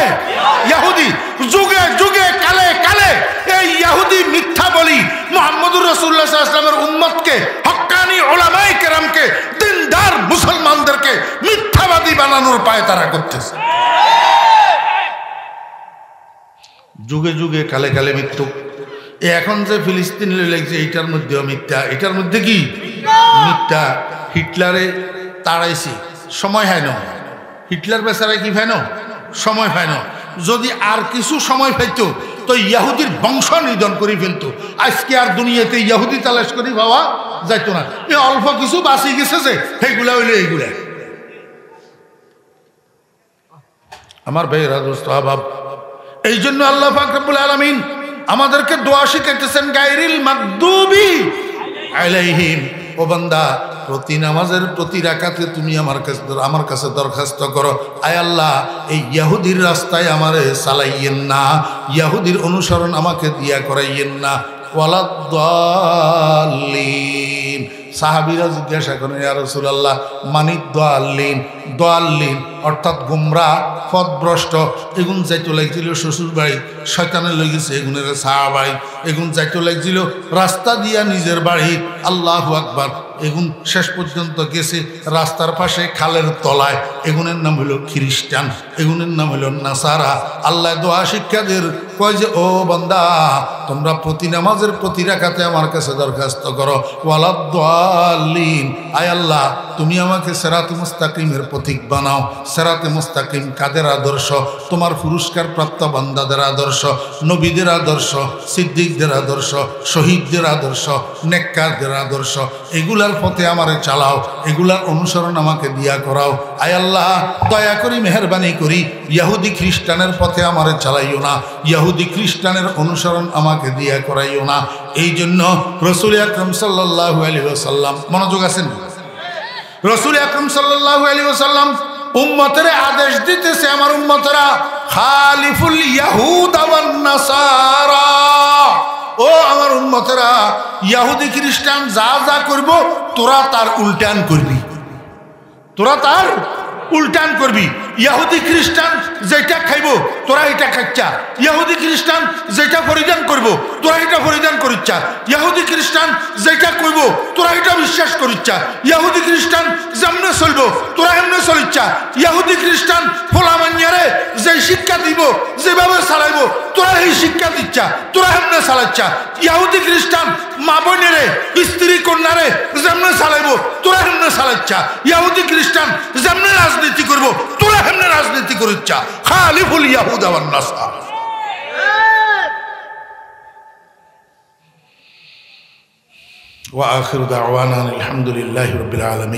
ইহুদি, যুগে যুগে কালে কালে এই ইহুদি মিথ্যা বলি মুহাম্মদুর রাসূলুল্লাহ সাল্লাল্লাহু আলাইহি ওয়াসাল্লামের উম্মতকে, হক্কানি উলামায়ে কেরামকে, দিনদার মুসলমানদেরকে মিথ্যাবাদী বানানোর পায় তারা করতেছে। যুগে যুগে কালে কালে মৃত্যু। এখন যে ফিলিস্তিন লেগেছে এটার মধ্যেও মিথ্যা, এটার মধ্যে কি মিথ্যা। হিটলারে তাড়াইছে, সময় হয় না। হিটলার বেচারা কি ফাইন সময় পায় না, যদি আর কিছু সময় পাইতো তো ইহুদির বংশ নিধন করে ফেলতো। আজকে আর দুনিয়াতে ইহুদি তালাশ করে পাওয়া যাইতো না। এই অল্প কিছু বাঁচি গেছে যে সেইগুলা হইলে এইগুলা। আমার ভাইয়েরা, দোস্ত আহবাব, এই জন্য আল্লাহ পাক রব্বুল আলামিন আমাদেরকে দোয়া শিখাইতেছেন, গায়রিল মাগদুবি আলাইহিম। ও বান্দা, প্রতি নামাজের প্রতি রাকাতে তুমি আমার কাছে দরখাস্ত করো, আয় আল্লাহ, এই ইহুদির রাস্তায় আমারে চালাইয়েন না, ইহুদির অনুসরণ আমাকে দিয়া করাইয়েন না। ওয়ালাদ-দাল্লিন। সাহাবীরা জিজ্ঞাসা করেন, ইয়া রাসূলুল্লাহ, মানি দাল্লিন? দাল্লিন অর্থাৎ গুমরাহ, পথভ্রষ্ট। এগুন যাইতে লাগছিল শ্বশুর বাড়ি, শয়তানে লই গেছে এগুনের সাহাবাই। এগুন যাইতে লাগছিল রাস্তা দিয়া নিজের বাড়ি। আল্লাহু আকবার। এগুন শেষ পর্যন্ত গেছে রাস্তার পাশে খালের তলায়। এগুনের নাম হলো খ্রিস্টান, এগুনের নাম হলো নাসারা। আল্লাহ দোয়া শিক্ষাদের কয় যে, ও বান্দা, তোমরা প্রতি নামাজের প্রতি রাকাতে আমার কাছে দরখাস্ত করো। ওয়ালাদ-দাল্লিন। আয় আল্লাহ, তুমি আমাকে সিরাতে মুস্তাকিমের পথিক বানাও। সিরাতে মুস্তাকিম কাদের আদর্শ? তোমার পুরস্কার প্রাপ্ত বান্দাদের আদর্শ, নবীদের আদর্শ, সিদ্দিকদের আদর্শ, শহীদদের আদর্শ, নেককারদের আদর্শ। এগুলার পথে আমারে চালাও, এগুলার অনুসরণ আমাকে দিয়া করাও। আয় আল্লাহ, দয়া করি, মেহরবানি করি, ইহুদি খ্রিস্টানের পথে আমারে চালাইও না, ইহুদি খ্রিস্টানের অনুসরণ আমাকে দিয়া করাইও না। এই জন্য রাসূল আকরাম সাল্লাল্লাহু আলাইহি ওয়াসাল্লাম, মনোযোগ আছেন, রাসূল আকরাম সাল্লাল্লাহু আলাইহি ওয়াসাল্লাম উম্মতের আদেশ দিতেছে, আমার উম্মতেরা, খালিফুল ইয়াহুদ ওয়ান নাসারা। ও আমার উম্মতেরা ইহুদি খ্রিস্টান যা যা করব তোরা তার উল্টান করবি, তোরা তার উল্টান করবি। ইহুদি খ্রিস্টান যেটা খাইব তোরা এটা খাচ্ছা, ইহুদি খ্রিস্টান যেটা পরিধান করব তোরা এটা পরিধান করিচ্ছা, ইহুদি খ্রিস্টান যেটা কইব তোরা এটা বিশ্বাস করিচ্ছা, ইহুদি খ্রিস্টান যেমনে চলব তোরা এমনে চলিচ্ছা, ইহুদি খ্রিস্টান ফোলা মানিয়ারে যে শিক্ষা দিব যেভাবে চালাইব তোরা এই শিক্ষা দিচ্ছা, তোরা এমনে চালাচ্ছা, ইহুদি খ্রিস্টান মা বোনেরে স্ত্রী কন্যারে যেমনে চালাইব তোরা এমনে চালাচ্ছা, ইহুদি খ্রিস্টান যেমনে রাজনীতি করব তোরা এমনে রাজনীতি করিচ্ছা। খালিফুল ইয়াহুদা ওয়ান নাসারা। ওয়া আখিরু দাওয়ানা আলহামদুলিল্লাহি রাব্বিল আলামিন।